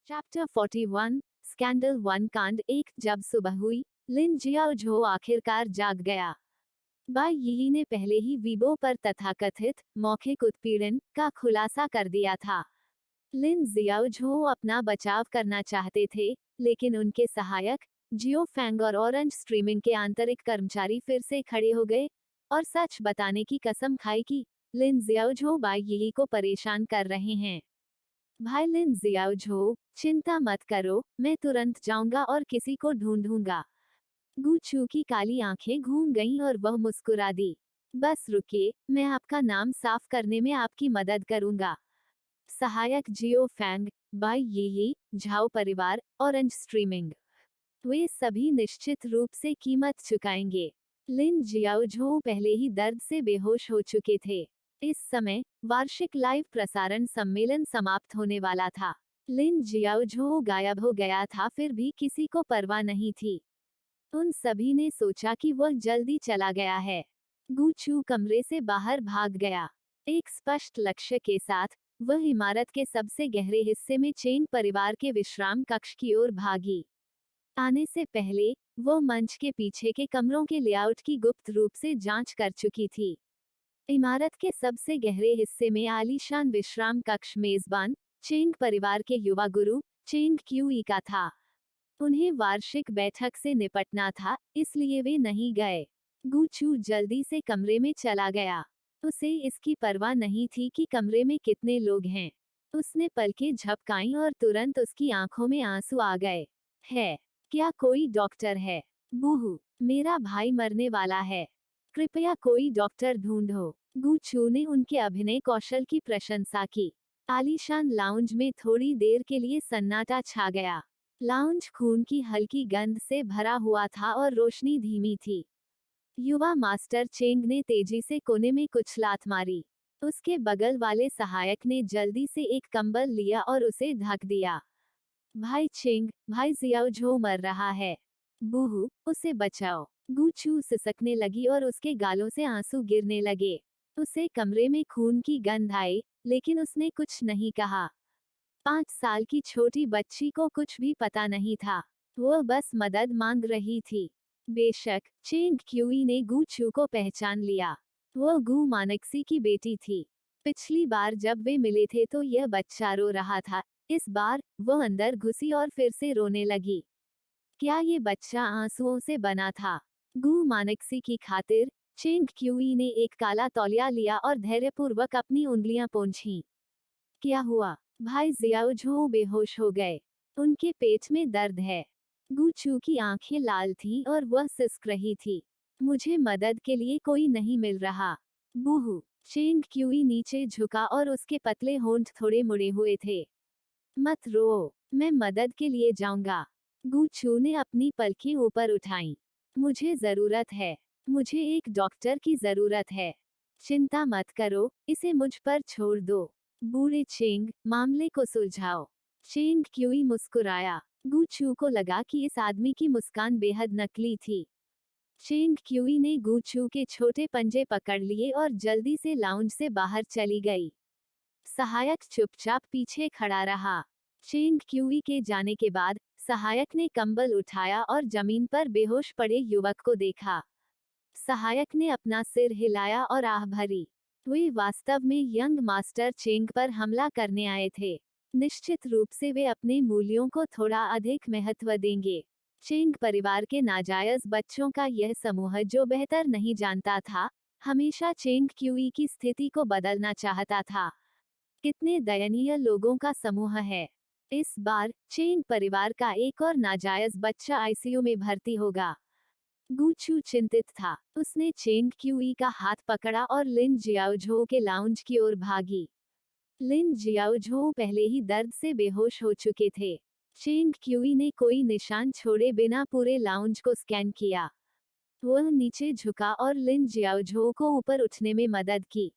Chapter 41 scandal 1 कांड 1 जब सुबह हुई, लिन जियाओ आखिरकार जाग गया। बाई यी ने पहले ही वीबो पर तथाकथित मौखिक उत्पीड़न का खुलासा कर दिया था। लिन जियाओ अपना बचाव करना चाहते थे, लेकिन उनके सहायक जियो फैंग और ऑरेंज स्ट्रीमिंग के आंतरिक कर्मचारी फिर से खड़े हो गए और सच बताने की कसम खाई कि लिन जियाओ बाई यी को परेशान कर रहे हैं। भाई लिन जियाओ, चिंता मत करो, मैं तुरंत जाऊंगा और किसी को ढूंढूंगा। गू चू की काली आंखें घूम गईं और वह मुस्कुरा दी। बस रुकिए, मैं आपका नाम साफ करने में आपकी मदद करूंगा। सहायक जियो फैंग, बाई यी, झाओ परिवार, ऑरेंज स्ट्रीमिंग, वे सभी निश्चित रूप से कीमत चुकाएंगे। लिन जियाओ पहले ही दर्द से बेहोश हो चुके थे। इस समय वार्षिक लाइव प्रसारण सम्मेलन समाप्त होने वाला था। लिन जियाओ गायब हो गया था, फिर भी किसी को परवाह नहीं थी। उन सभी ने सोचा कि वह जल्दी चला गया है। गू चू कमरे से बाहर भाग गया। एक स्पष्ट लक्ष्य के साथ वह इमारत के सबसे गहरे हिस्से में चेंग परिवार के विश्राम कक्ष की ओर भागी। आने से पहले वो मंच के पीछे के कमरों के लेआउट की गुप्त रूप से जांच कर चुकी थी। इमारत के सबसे गहरे हिस्से में आलीशान विश्राम कक्ष मेजबान चेंग परिवार के युवा गुरु चेंग क्यूई का था। उन्हें वार्षिक बैठक से निपटना था, इसलिए वे नहीं गए। गू चू जल्दी से कमरे में चला गया। उसे इसकी परवाह नहीं थी कि कमरे में कितने लोग हैं। उसने पलकें झपकाईं और तुरंत उसकी आंखों में आंसू आ गए। है, क्या कोई डॉक्टर है? बूहू, मेरा भाई मरने वाला है। कृपया कोई डॉक्टर ढूंढो। गू चू ने उनके अभिनय कौशल की प्रशंसा की। आलीशान लाउंज में थोड़ी देर के लिए सन्नाटा छा गया। लाउंज खून की हल्की गंध से भरा हुआ था और रोशनी धीमी थी। युवा मास्टर चेंग ने तेजी से कोने में कुछ लात मारी। उसके बगल वाले सहायक ने जल्दी से एक कंबल लिया और उसे ढक दिया। भाई चेंग, भाई जियाओ मर रहा है। बूहू, उसे बचाओ। गू चू सिसकने लगी और उसके गालों से आंसू गिरने लगे। उसे कमरे में खून की गंध आई, लेकिन उसने कुछ नहीं कहा। 5 साल की छोटी बच्ची को कुछ भी पता नहीं था। वह बस मदद मांग रही थी। बेशक चेंग क्यूई ने गू चू को पहचान लिया। वह गू मानक्सी की बेटी थी। पिछली बार जब वे मिले थे तो यह बच्चा रो रहा था। इस बार वह अंदर घुसी और फिर से रोने लगी। क्या ये बच्चा आंसुओं से बना था? गू मानक्सी की खातिर चेंग क्यूई ने एक काला तौलिया लिया और धैर्यपूर्वक अपनी उंगलियां पोंछीं। क्या हुआ? भाई जियाओ बेहोश हो गए। उनके पेट में दर्द है। गू चू की आंखें लाल थीं और वह सिसक रही थी। मुझे मदद के लिए कोई नहीं मिल रहा। बूहू, चेंग क्यूई नीचे झुका और उसके पतले होंठ थोड़े मुड़े हुए थे। मत रो, मैं मदद के लिए जाऊंगा। गू चू ने अपनी पलकें ऊपर उठाईं। मुझे जरूरत है। मुझे एक डॉक्टर की जरूरत है। चिंता मत करो, इसे मुझ पर छोड़ दो। बूढ़े चेंग, मामले को सुलझाओ। चेंग क्यूई मुस्कुराया। गू चू को लगा कि इस आदमी की मुस्कान बेहद नकली थी। चेंग क्यूई ने गू चू के छोटे पंजे पकड़ लिए और जल्दी से लाउंज से बाहर चली गई। सहायक चुपचाप पीछे खड़ा रहा। चेंग क्यूई के जाने के बाद सहायक ने कंबल उठाया और जमीन पर बेहोश पड़े युवक को देखा। सहायक ने अपना सिर हिलाया और आह भरी। वे वास्तव में यंग मास्टर चेंग पर हमला करने आए थे। निश्चित रूप से वे अपने मूल्यों को थोड़ा अधिक महत्व देंगे। चेंग परिवार के नाजायज बच्चों का यह समूह जो बेहतर नहीं जानता था, हमेशा चेंग क्यूई की स्थिति को बदलना चाहता था। कितने दयनीय लोगों का समूह है। इस बार चेंग परिवार का एक और नाजायज बच्चा आईसीयू में भर्ती होगा। गू चू चिंतित था। उसने चेंग क्यूई का हाथ पकड़ा और लिन जियाओ के लाउंज की ओर भागी। लिन जियाओ पहले ही दर्द से बेहोश हो चुके थे। चेंग क्यूई ने कोई निशान छोड़े बिना पूरे लाउंज को स्कैन किया। वह नीचे झुका और लिन जियाओ को ऊपर उठने में मदद की।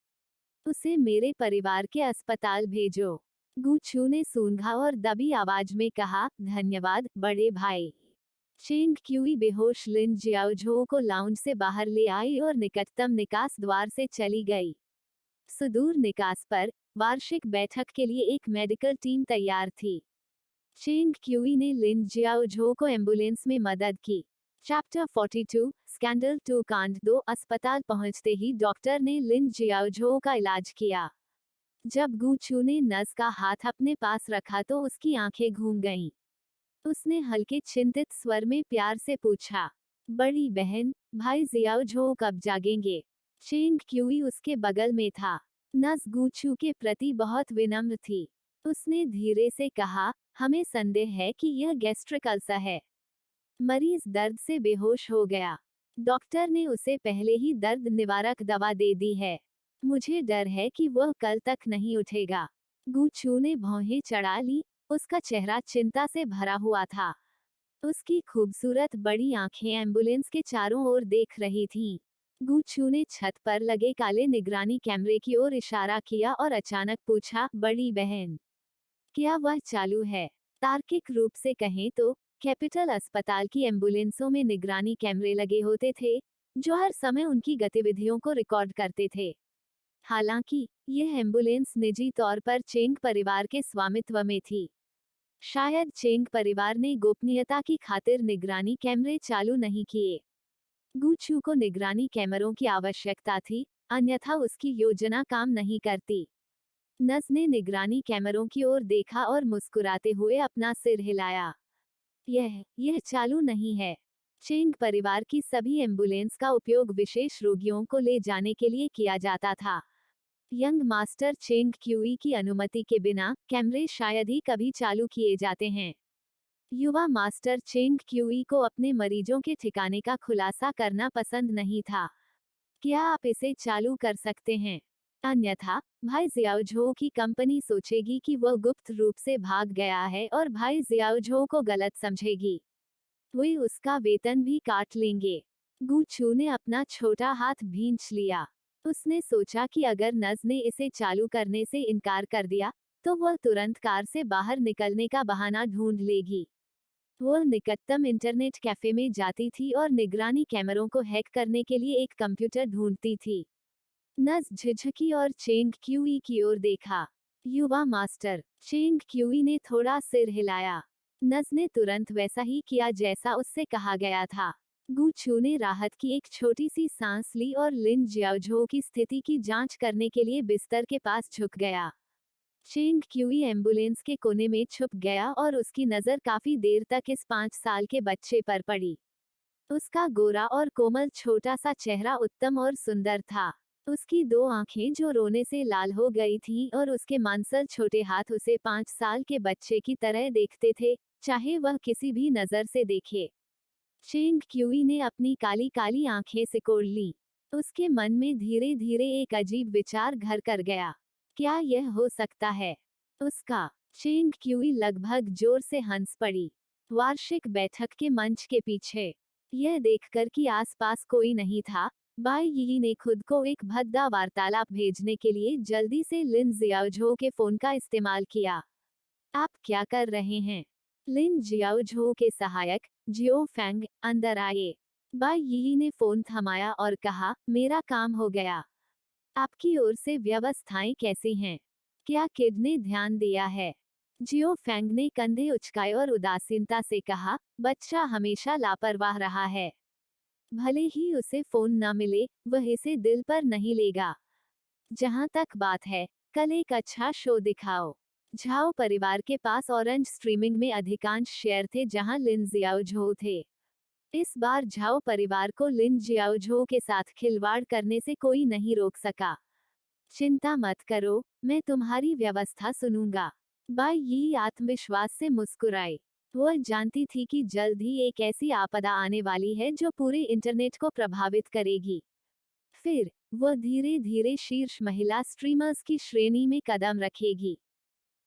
उसे मेरे परिवार के अस्पताल भेजो। गू चू ने सूंघा और दबी आवाज में कहा, धन्यवाद बड़े भाई। चेंग क्यूई बेहोश लिन जियाओ को लाउंज से बाहर ले आई और निकटतम निकास द्वार से चली गई। सुदूर निकास पर वार्षिक बैठक के लिए एक मेडिकल टीम तैयार थी। चेंग क्यूई ने लिन जियाओझो को एम्बुलेंस में मदद की। चैप्टर 42 स्कैंडल 2 कांड 2 अस्पताल पहुंचते ही डॉक्टर ने लिन जियाओझो का इलाज किया। जब गूचू ने नस का हाथ अपने पास रखा तो उसकी आंखें घूम गईं। उसने हल्के चिंतित स्वर में प्यार से पूछा, बड़ी बहन, भाई जियाओझो कब जागेंगे? चेंग क्यूई उसके बगल में था। नस गूचू के प्रति बहुत विनम्र थी। उसने धीरे से कहा, हमें संदेह है कि यह गैस्ट्रिक अल्सर है। मरीज दर्द से बेहोश हो गया। डॉक्टर ने उसे पहले ही दर्द निवारक दवा दे दी है। मुझे डर है कि वह कल तक नहीं उठेगा। गूचू ने भौहें चढ़ा ली। उसका चेहरा चिंता से भरा हुआ था। उसकी खूबसूरत बड़ी आंखें एम्बुलेंस के चारों ओर देख रही थीं। गूचू ने छत पर लगे काले निगरानी कैमरे की ओर इशारा किया और अचानक पूछा, बड़ी बहन, क्या वह चालू है? तार्किक रूप से कहें तो कैपिटल अस्पताल की एम्बुलेंसों में निगरानी कैमरे लगे होते थे, जो हर समय उनकी गतिविधियों को रिकॉर्ड करते थे। हालांकि यह एम्बुलेंस निजी तौर पर चेंग परिवार के स्वामित्व में थी। शायद चेंग परिवार ने गोपनीयता की खातिर निगरानी कैमरे चालू नहीं किए। गूचू को निगरानी कैमरों की आवश्यकता थी, अन्यथा उसकी योजना काम नहीं करती। नस ने निगरानी कैमरों की ओर देखा और मुस्कुराते हुए अपना सिर हिलाया। यह चालू नहीं है। चेंग परिवार की सभी एम्बुलेंस का उपयोग विशेष रोगियों को ले जाने के लिए किया जाता था। यंग मास्टर चेंग क्यूई की अनुमति के बिना कैमरे शायद ही कभी चालू किए जाते हैं। युवा मास्टर चेंग क्यूई को अपने मरीजों के ठिकाने का खुलासा करना पसंद नहीं था। क्या आप इसे चालू कर सकते हैं? अन्यथा भाई जियाओझो की कंपनी सोचेगी कि वह गुप्त रूप से भाग गया है और भाई जियाओझो को गलत समझेगी। वे उसका वेतन भी काट लेंगे। गूचू ने अपना छोटा हाथ भींच लिया। उसने सोचा कि अगर नज ने इसे चालू करने से इनकार कर दिया, तो वह तुरंत कार से बाहर निकलने का बहाना ढूंढ लेगी। वह निकटतम इंटरनेट कैफे में जाती थी और निगरानी कैमरों को हैक करने के लिए एक कंप्यूटर ढूंढती थी। नज झिझकी और चेंग क्यूई की ओर देखा। युवा मास्टर चेंग क्यूई ने थोड़ा सिर हिलाया। नज ने तुरंत वैसा ही किया जैसा उससे कहा गया था। गूचू ने राहत की एक छोटी सी सांस ली और लिन जियाओझो की स्थिति की जांच करने के लिए बिस्तर के पास झुक गया। चेंग क्यूई एम्बुलेंस के कोने में छुप गया और उसकी नजर काफी देर तक इस 5 साल के बच्चे पर पड़ी। उसका गोरा और कोमल छोटा सा चेहरा उत्तम और सुंदर था। उसकी 2 आंखें जो रोने से लाल हो गई थीं और उसके मांसल छोटे हाथ उसे 5 साल के बच्चे की तरह देखते थे, चाहे वह किसी भी नजर से देखे। चेंग क्यूई ने अपनी काली काली आंखें सिकोड़ ली। उसके मन में धीरे धीरे एक अजीब विचार घर कर गया। क्या यह हो सकता है? उसका। चेंग क्यूई लगभग जोर से हंस पड़ी। वार्षिक बैठक के मंच के पीछे यह देखकर कि आसपास कोई नहीं था, बाई यी ने खुद को एक भद्दा वार्तालाप भेजने के लिए जल्दी से लिन जियाओझो के फोन का इस्तेमाल किया। आप क्या कर रहे हैं? लिन जियाओझो के सहायक जियो फैंग अंदर आए। बाई यी ने फोन थमाया और कहा, मेरा काम हो गया। आपकी ओर से व्यवस्थाएं कैसी हैं? क्या किड ने ध्यान दिया है? जियो फैंग ने कंधे उचकाए और उदासीनता से कहा, बच्चा हमेशा लापरवाह रहा है। भले ही उसे फोन न मिले, वह इसे दिल पर नहीं लेगा। जहां तक बात है, कल एक अच्छा शो दिखाओ। झाओ परिवार के पास ऑरेंज स्ट्रीमिंग में अधिकांश शेयर थे जहां लिन जियाओझो थे। इस बार झाओ परिवार को लिन जियाओझो के साथ खिलवाड़ करने से कोई नहीं रोक सका। चिंता मत करो, मैं तुम्हारी व्यवस्था सुनूंगा। बाई यी आत्मविश्वास से मुस्कुराई। वह जानती थी कि जल्द ही एक ऐसी आपदा आने वाली है जो पूरे इंटरनेट को प्रभावित करेगी। फिर वह धीरे धीरे शीर्ष महिला स्ट्रीमर्स की श्रेणी में कदम रखेगी।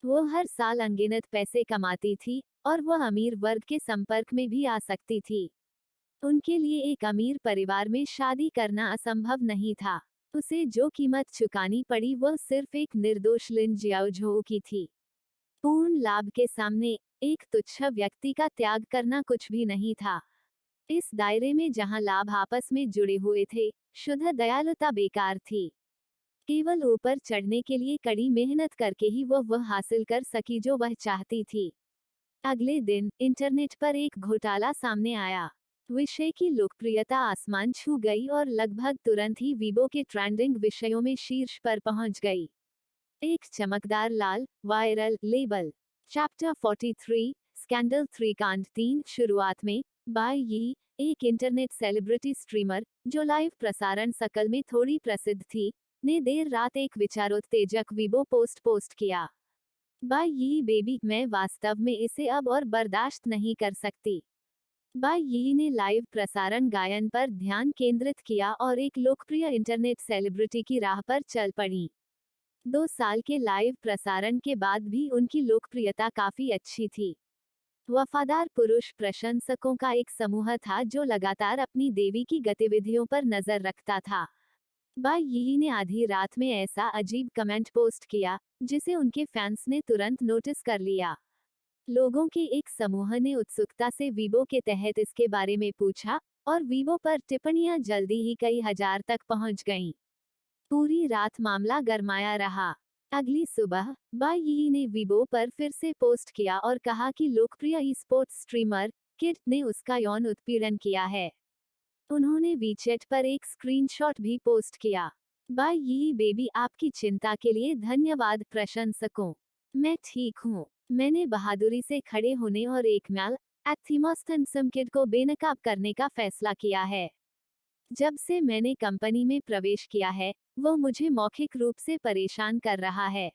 वो हर साल अनगिनत पैसे कमाती थी और वह अमीर वर्ग के संपर्क में भी आ सकती थी। उनके लिए एक अमीर परिवार में शादी करना असंभव नहीं था। उसे जो कीमत चुकानी पड़ी वह सिर्फ एक निर्दोष लिन जियाओझो की थी। पूर्ण लाभ के सामने एक तुच्छ व्यक्ति का त्याग करना कुछ भी नहीं था। इस दायरे में जहां लाभ आपस में जुड़े हुए थे, शुद्ध दयालुता बेकार थी। केवल ऊपर चढ़ने के लिए कड़ी मेहनत करके ही वह हासिल कर सकी जो वह चाहती थी। अगले दिन इंटरनेट पर एक घोटाला सामने आया। विषय की लोकप्रियता आसमान छू गई और लगभग तुरंत ही वीबो के ट्रेंडिंग विषयों में शीर्ष पर पहुंच गई। एक चमकदार लाल वायरल लेबल। चैप्टर 43 स्कैंडल 3 कांड 3 शुरुआत में बाय यी, एक इंटरनेट सेलिब्रिटी स्ट्रीमर जो लाइव प्रसारण सकल में थोड़ी प्रसिद्ध थी, ने देर रात एक विचारोत्तेजक वीबो पोस्ट किया। बाय यी बेबी, मैं वास्तव में इसे अब और बर्दाश्त नहीं कर सकती। बाय यी ने लाइव प्रसारण गायन पर ध्यान केंद्रित किया और एक लोकप्रिय इंटरनेट सेलिब्रिटी की राह पर चल पड़ी। 2 साल के लाइव प्रसारण के बाद भी उनकी लोकप्रियता काफी अच्छी थी। वफादार पुरुष प्रशंसकों का एक समूह था जो लगातार अपनी देवी की गतिविधियों पर नजर रखता था। बाय यी ने आधी रात में ऐसा अजीब कमेंट पोस्ट किया जिसे उनके फैंस ने तुरंत नोटिस कर लिया। लोगों के एक समूह ने उत्सुकता से वीबो के तहत इसके बारे में पूछा और वीबो पर टिप्पणियां जल्दी ही कई हजार तक पहुंच गईं। पूरी रात मामला गरमाया रहा। अगली सुबह बाय यी ने वीबो पर फिर से पोस्ट किया और कहा कि लोकप्रिय ई स्पोर्ट्स स्ट्रीमर किड ने उसका यौन उत्पीड़न किया है। उन्होंने वीचैट पर एक स्क्रीनशॉट भी पोस्ट किया। बाय यी बेबी, आपकी चिंता के लिए धन्यवाद प्रशंसकों। मैं ठीक हूँ। मैंने बहादुरी से खड़े होने और एक मैल एथिमोस्थेनसम किड को बेनकाब करने का फैसला किया है। जब से मैंने कंपनी में प्रवेश किया है, वो मुझे मौखिक रूप से परेशान कर रहा है।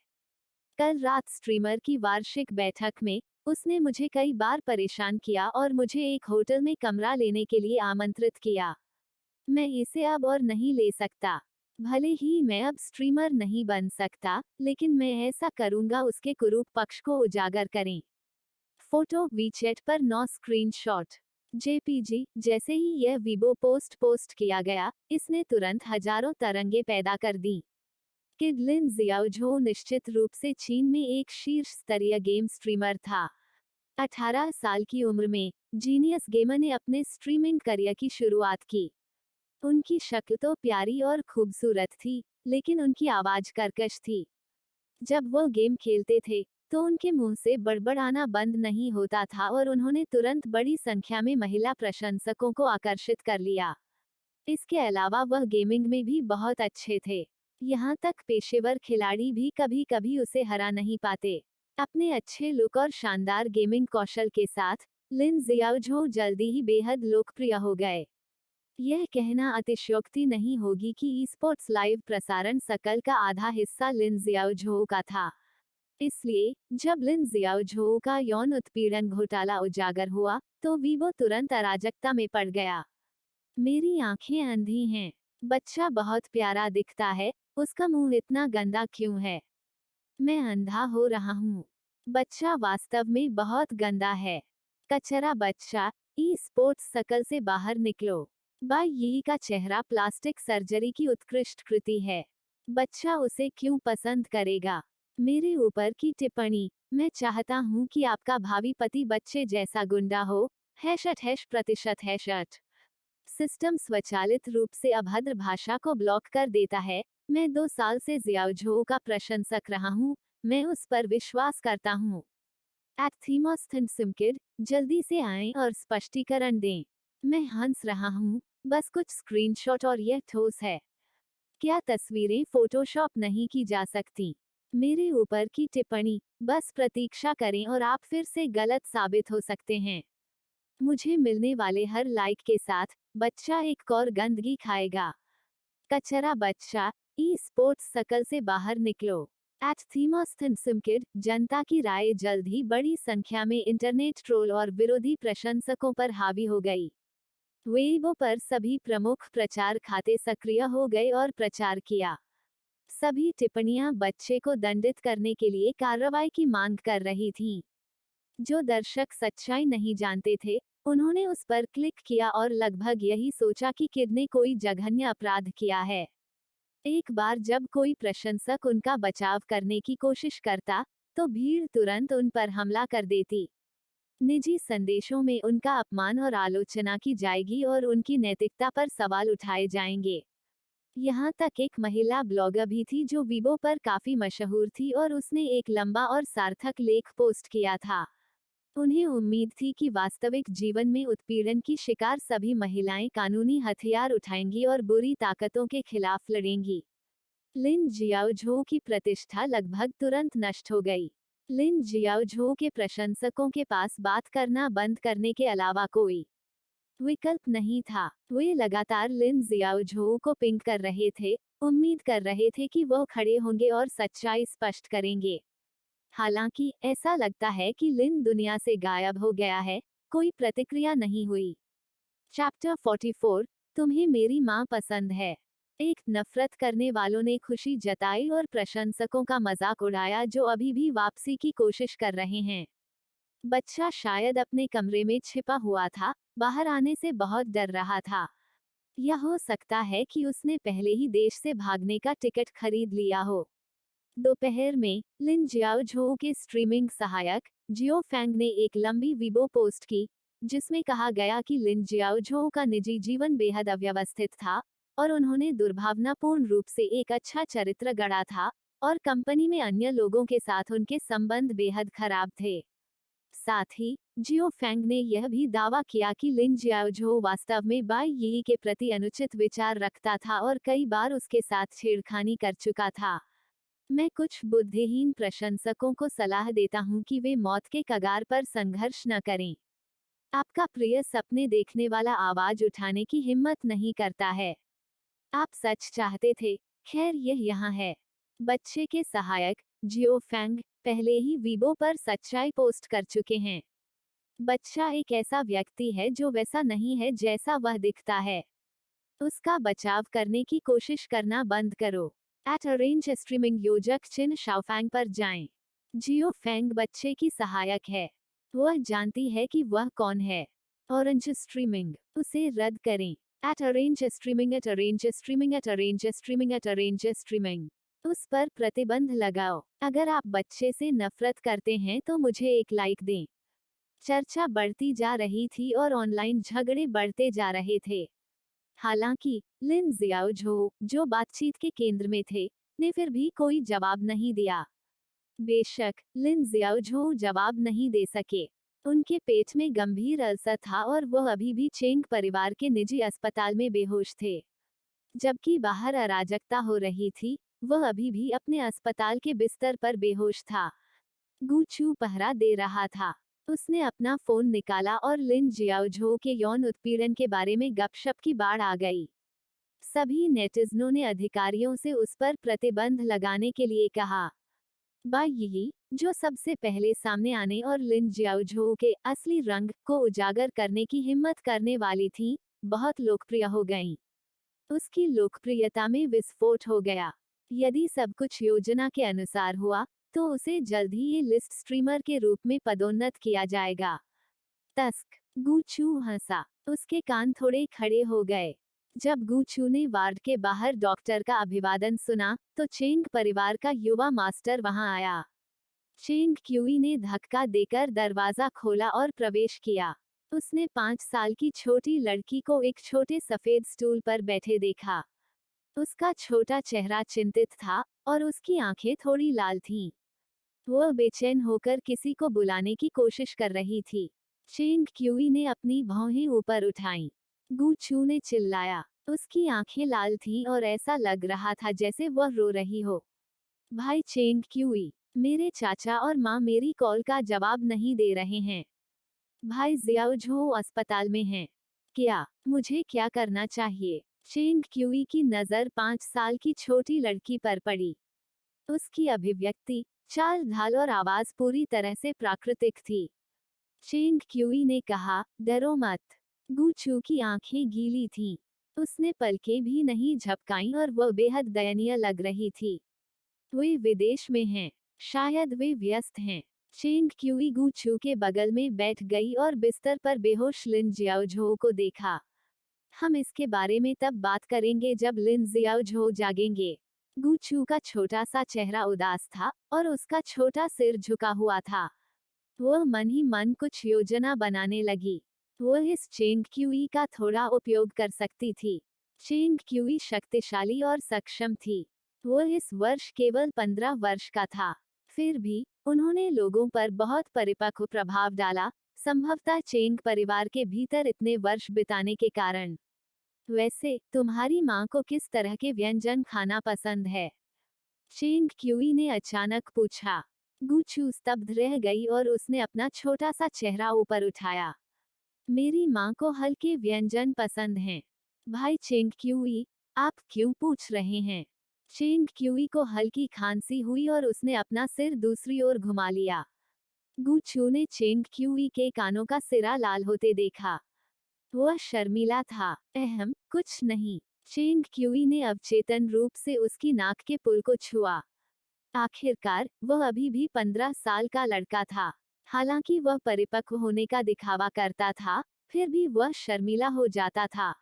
कल रात स्ट्रीमर की वार्षिक बैठक में उसने मुझे कई बार परेशान किया और मुझे एक होटल में कमरा लेने के लिए आमंत्रित किया। मैं इसे अब और नहीं ले सकता। भले ही मैं अब स्ट्रीमर नहीं बन सकता, लेकिन मैं ऐसा करूंगा उसके कुरूप पक्ष को उजागर करें। फोटो वीचैट पर 9 स्क्रीनशॉट जेपीजी। जैसे ही यह वीबो पोस्ट किया गया, इसने तुरंत हजारों तरंगे पैदा कर दी। किड लिन जियाओझो निश्चित रूप से चीन में एक शीर्ष स्तरीय गेम स्ट्रीमर था। 18 साल की उम्र में जीनियस गेमर ने अपने स्ट्रीमिंग करियर की शुरुआत की। उनकी शक्ल तो प्यारी और खूबसूरत थी, लेकिन उनकी आवाज कर्कश थी। जब वो गेम खेलते थे तो उनके मुंह से बड़बड़ाना बंद नहीं होता था और उन्होंने तुरंत बड़ी संख्या में महिला प्रशंसकों को आकर्षित कर लिया। इसके अलावा वह गेमिंग में भी बहुत अच्छे थे। यहाँ तक पेशेवर खिलाड़ी भी कभी कभी उसे हरा नहीं पाते। अपने अच्छे लुक और शानदार गेमिंग कौशल के साथ लिन जियाओझो जल्दी ही बेहद लोकप्रिय हो गए। यह कहना अतिशयोक्ति नहीं होगी कि ई स्पोर्ट्स लाइव प्रसारण सकल का आधा हिस्सा लिन जियाओझो का था। इसलिए जब लिन जियाओझो का यौन उत्पीड़न घोटाला उजागर हुआ तो वीबो तुरंत अराजकता में पड़ गया। मेरी आंखें अंधी हैं। बच्चा बहुत प्यारा दिखता है, उसका मुंह इतना गंदा क्यों है? मैं अंधा हो रहा हूँ। बच्चा वास्तव में बहुत गंदा है। कचरा बच्चा, ई स्पोर्ट्स सकल से बाहर निकलो। बाय यी का चेहरा प्लास्टिक सर्जरी की उत्कृष्ट कृति है। बच्चा उसे क्यों पसंद करेगा? मेरे ऊपर की टिप्पणी। मैं चाहता हूँ कि आपका भावी पति बच्चे जैसा गुंडा हो। ##%। सिस्टम स्वचालित रूप से अभद्र भाषा को ब्लॉक कर देता है। मैं 2 साल से जियाओझो का प्रशंसक रहा हूँ। मैं उस पर विश्वास करता हूँ। एथिमोस्थेनसम किड, जल्दी से आएं और स्पष्टीकरण दें। मैं हंस रहा हूँ, बस कुछ स्क्रीनशॉट और यह ठोस है। क्या तस्वीरें फोटोशॉप नहीं की जा सकती? मेरे ऊपर की टिप्पणी। बस प्रतीक्षा करें और आप फिर से गलत साबित हो सकते हैं। मुझे मिलने वाले हर लाइक के साथ बच्चा एक और गंदगी खाएगा। कचरा बच्चा, ई स्पोर्ट्स सकल से बाहर निकलो। एथिमोस्थेनसम किड, जनता की राय जल्द ही बड़ी संख्या में इंटरनेट ट्रोल और विरोधी प्रशंसकों पर हावी हो गई। वेइबो पर सभी प्रमुख प्रचार खाते सक्रिय हो गए और प्रचार किया। सभी टिप्पणियां बच्चे को दंडित करने के लिए कार्रवाई की मांग कर रही थीं। जो दर्शक सच्चाई नहीं जानते थे, उन्होंने उस पर क्लिक किया और लगभग यही सोचा कि किड ने कोई जघन्य अपराध किया है। एक बार जब कोई प्रशंसक उनका बचाव करने की कोशिश करता, तो भीड़ तुरंत उन पर हमला कर देती। निजी संदेशों में उनका अपमान और आलोचना की जाएगी और उनकी नैतिकता पर सवाल उठाए जाएंगे। यहाँ तक एक महिला ब्लॉगर भी थी जो वीबो पर काफी मशहूर थी और उसने एक लंबा और सार्थक लेख पोस्ट किया था। उन्हें उम्मीद थी कि वास्तविक जीवन में उत्पीड़न की शिकार सभी महिलाएं कानूनी हथियार उठाएंगी और बुरी ताकतों के खिलाफ लड़ेंगी। लिन जियाओझो की प्रतिष्ठा लगभग तुरंत नष्ट हो गई। लिन जियाओझो के प्रशंसकों के पास बात करना बंद करने के अलावा कोई विकल्प नहीं था। वे लगातार लिन जियाओझो को पिंग कर रहे थे, उम्मीद कर रहे थे कि वो खड़े होंगे और सच्चाई स्पष्ट करेंगे। हालांकि ऐसा लगता है कि लिन दुनिया से गायब हो गया है, कोई प्रतिक्रिया नहीं हुई। चैप्टर 44, तुम्हें मेरी माँ पसंद है। एक नफरत करने वालों ने खुशी जताई और प्रशंसकों का मजाक उड़ाया जो अभी भी वापसी की कोशिश कर रहे हैं। बच्चा शायद अपने कमरे में छिपा हुआ था, बाहर आने से बहुत डर रहा था। यह हो सकता है कि उसने पहले ही देश से भागने का टिकट खरीद लिया हो। दोपहर में लिन जियाओझो के स्ट्रीमिंग सहायक जियो फैंग ने एक लंबी वीबो पोस्ट की, जिसमें कहा गया कि लिन जियाओझो का निजी जीवन बेहद अव्यवस्थित था और उन्होंने दुर्भावनापूर्ण रूप से एक अच्छा चरित्र गढ़ा था और कंपनी में अन्य लोगों के साथ उनके संबंध बेहद खराब थे। साथ ही जियो फैंग ने यह भी दावा किया कि लिन जियाओझो वास्तव में बाई यी के प्रति अनुचित विचार रखता था और कई बार उसके साथ छेड़खानी कर चुका था। मैं कुछ बुद्धिहीन प्रशंसकों को सलाह देता हूं कि वे मौत के कगार पर संघर्ष न करें। आपका प्रिय सपने देखने वाला आवाज उठाने की हिम्मत नहीं करता है। आप सच चाहते थे। खैर यह यहाँ है। बच्चे के सहायक जियो फैंग पहले ही वीबो पर सच्चाई पोस्ट कर चुके हैं। बच्चा एक ऐसा व्यक्ति है जो वैसा नहीं है जैसा वह दिखता है। उसका बचाव करने की कोशिश करना बंद करो। एट अरेंज स्ट्रीमिंग योजक चिन शाओफैंग पर जाएं। जियो फैंग बच्चे की सहायक है। वह जानती है कि वह कौन है। ऑरेंज स्ट्रीमिंग उसे रद्द करें। At arrange streaming at arrange streaming at arrange streaming at arrange streaming उस पर प्रतिबंध लगाओ। अगर आप बच्चे से नफरत करते हैं तो मुझे एक लाइक दें। चर्चा बढ़ती जा रही थी और ऑनलाइन झगड़े बढ़ते जा रहे थे। हालांकि लिन जियाओझो, जो बातचीत के केंद्र में थे, ने फिर भी कोई जवाब नहीं दिया। बेशक लिन जियाओझो जवाब नहीं दे सके। उनके पेट में गंभीर अल्सर था और वह अभी भी चेंग परिवार के निजी अस्पताल में बेहोश थे। जबकि बाहर अराजकता हो रही थी, वह अभी भी अपने अस्पताल के बिस्तर पर बेहोश था। गूचू पहरा दे रहा था। उसने अपना फोन निकाला और लिन जियाओझो के यौन उत्पीड़न के बारे में गपशप की बाढ़ आ गई। सभी नेटिजनों ने अधिकारियों से उस पर प्रतिबंध लगाने के लिए कहा। बाई यी, जो सबसे पहले सामने आने और लिन जियाओझो के असली रंग को उजागर करने की हिम्मत करने वाली थी, बहुत लोकप्रिय हो गईं। उसकी लोकप्रियता में विस्फोट हो गया। यदि सब कुछ योजना के अनुसार हुआ, तो उसे जल्द ही ये लिस्ट स्ट्रीमर के रूप में पदोन्नत किया जाएगा। तस्क गूचू हंसा। उसके कान थोड़े खड़े हो गए। जब गूचू ने वार्ड के बाहर डॉक्टर का अभिवादन सुना, तो चेंग परिवार का युवा मास्टर वहां आया। चेंग क्यूई ने धक्का देकर दरवाजा खोला और प्रवेश किया। उसने 5 साल की छोटी लड़की को एक छोटे सफेद स्टूल पर बैठे देखा। उसका छोटा चेहरा चिंतित था और उसकी आंखें थोड़ी लाल थीं। वह बेचैन होकर किसी को बुलाने की कोशिश कर रही थी। चेंग क्यूई ने अपनी भौहें ऊपर उठाईं। गूचू ने चिल्लाया। उसकी आंखें लाल थीं और ऐसा लग रहा था जैसे वह रो रही हो। भाई चेंग क्यूई, मेरे चाचा और माँ मेरी कॉल का जवाब नहीं दे रहे हैं। भाई जियाओझो अस्पताल में हैं। क्या मुझे क्या करना चाहिए? चेंग क्यूई की नजर 5 साल की छोटी लड़की पर पड़ी। उसकी अभिव्यक्ति, चाल ढाल और आवाज पूरी तरह से प्राकृतिक थी। चेंग क्यूई ने कहा, डरो मत। गूचू की आंखें गीली थीं। उसने पलकें भी नहीं झपकाईं और वह बेहद दयनीय लग रही थी। वे विदेश में हैं। शायद वे व्यस्त हैं। चेंग क्यूई गूचू के बगल में बैठ गई और बिस्तर पर बेहोश लिन जियाओझो को देखा। हम इसके बारे में तब बात करेंगे जब लिन जियाओझो जागेंगे। गूचू का छोटा सा चेहरा उदास था और उसका छोटा सिर झुका हुआ था। वह मन ही मन कुछ योजना बनाने लगी। वह इस चेंग क्यूई का थोड़ा उपयोग कर सकती थी। चेंग क्यूई शक्तिशाली और सक्षम थी। वह इस वर्ष केवल 15 वर्ष का था। फिर भी उन्होंने लोगों पर बहुत परिपक्व प्रभाव डाला, संभवतः चेंग परिवार के भीतर इतने वर्ष बिताने के कारण। वैसे तुम्हारी माँ को किस तरह के व्यंजन खाना पसंद है? चेंग क्यूई ने अचानक पूछा। गुचू स्तब्ध रह गई और उसने अपना छोटा सा चेहरा ऊपर उठाया। मेरी माँ को हल्के व्यंजन पसंद हैं। भाई चेंग क्यूई, आप क्यों पूछ रहे हैं? चेंग क्यूई को हल्की खांसी हुई और उसने अपना सिर दूसरी ओर घुमा लिया। गुचू ने चेंग क्यूई के कानों का सिरा लाल होते देखा। वह शर्मीला था। अहम, कुछ नहीं। चेंग क्यूई ने अवचेतन रूप से उसकी नाक के पुल को छुआ। आखिरकार वह अभी भी 15 साल का लड़का था। हालांकि वह परिपक्व होने का दिखावा करता था, फिर भी वह शर्मीला हो जाता था।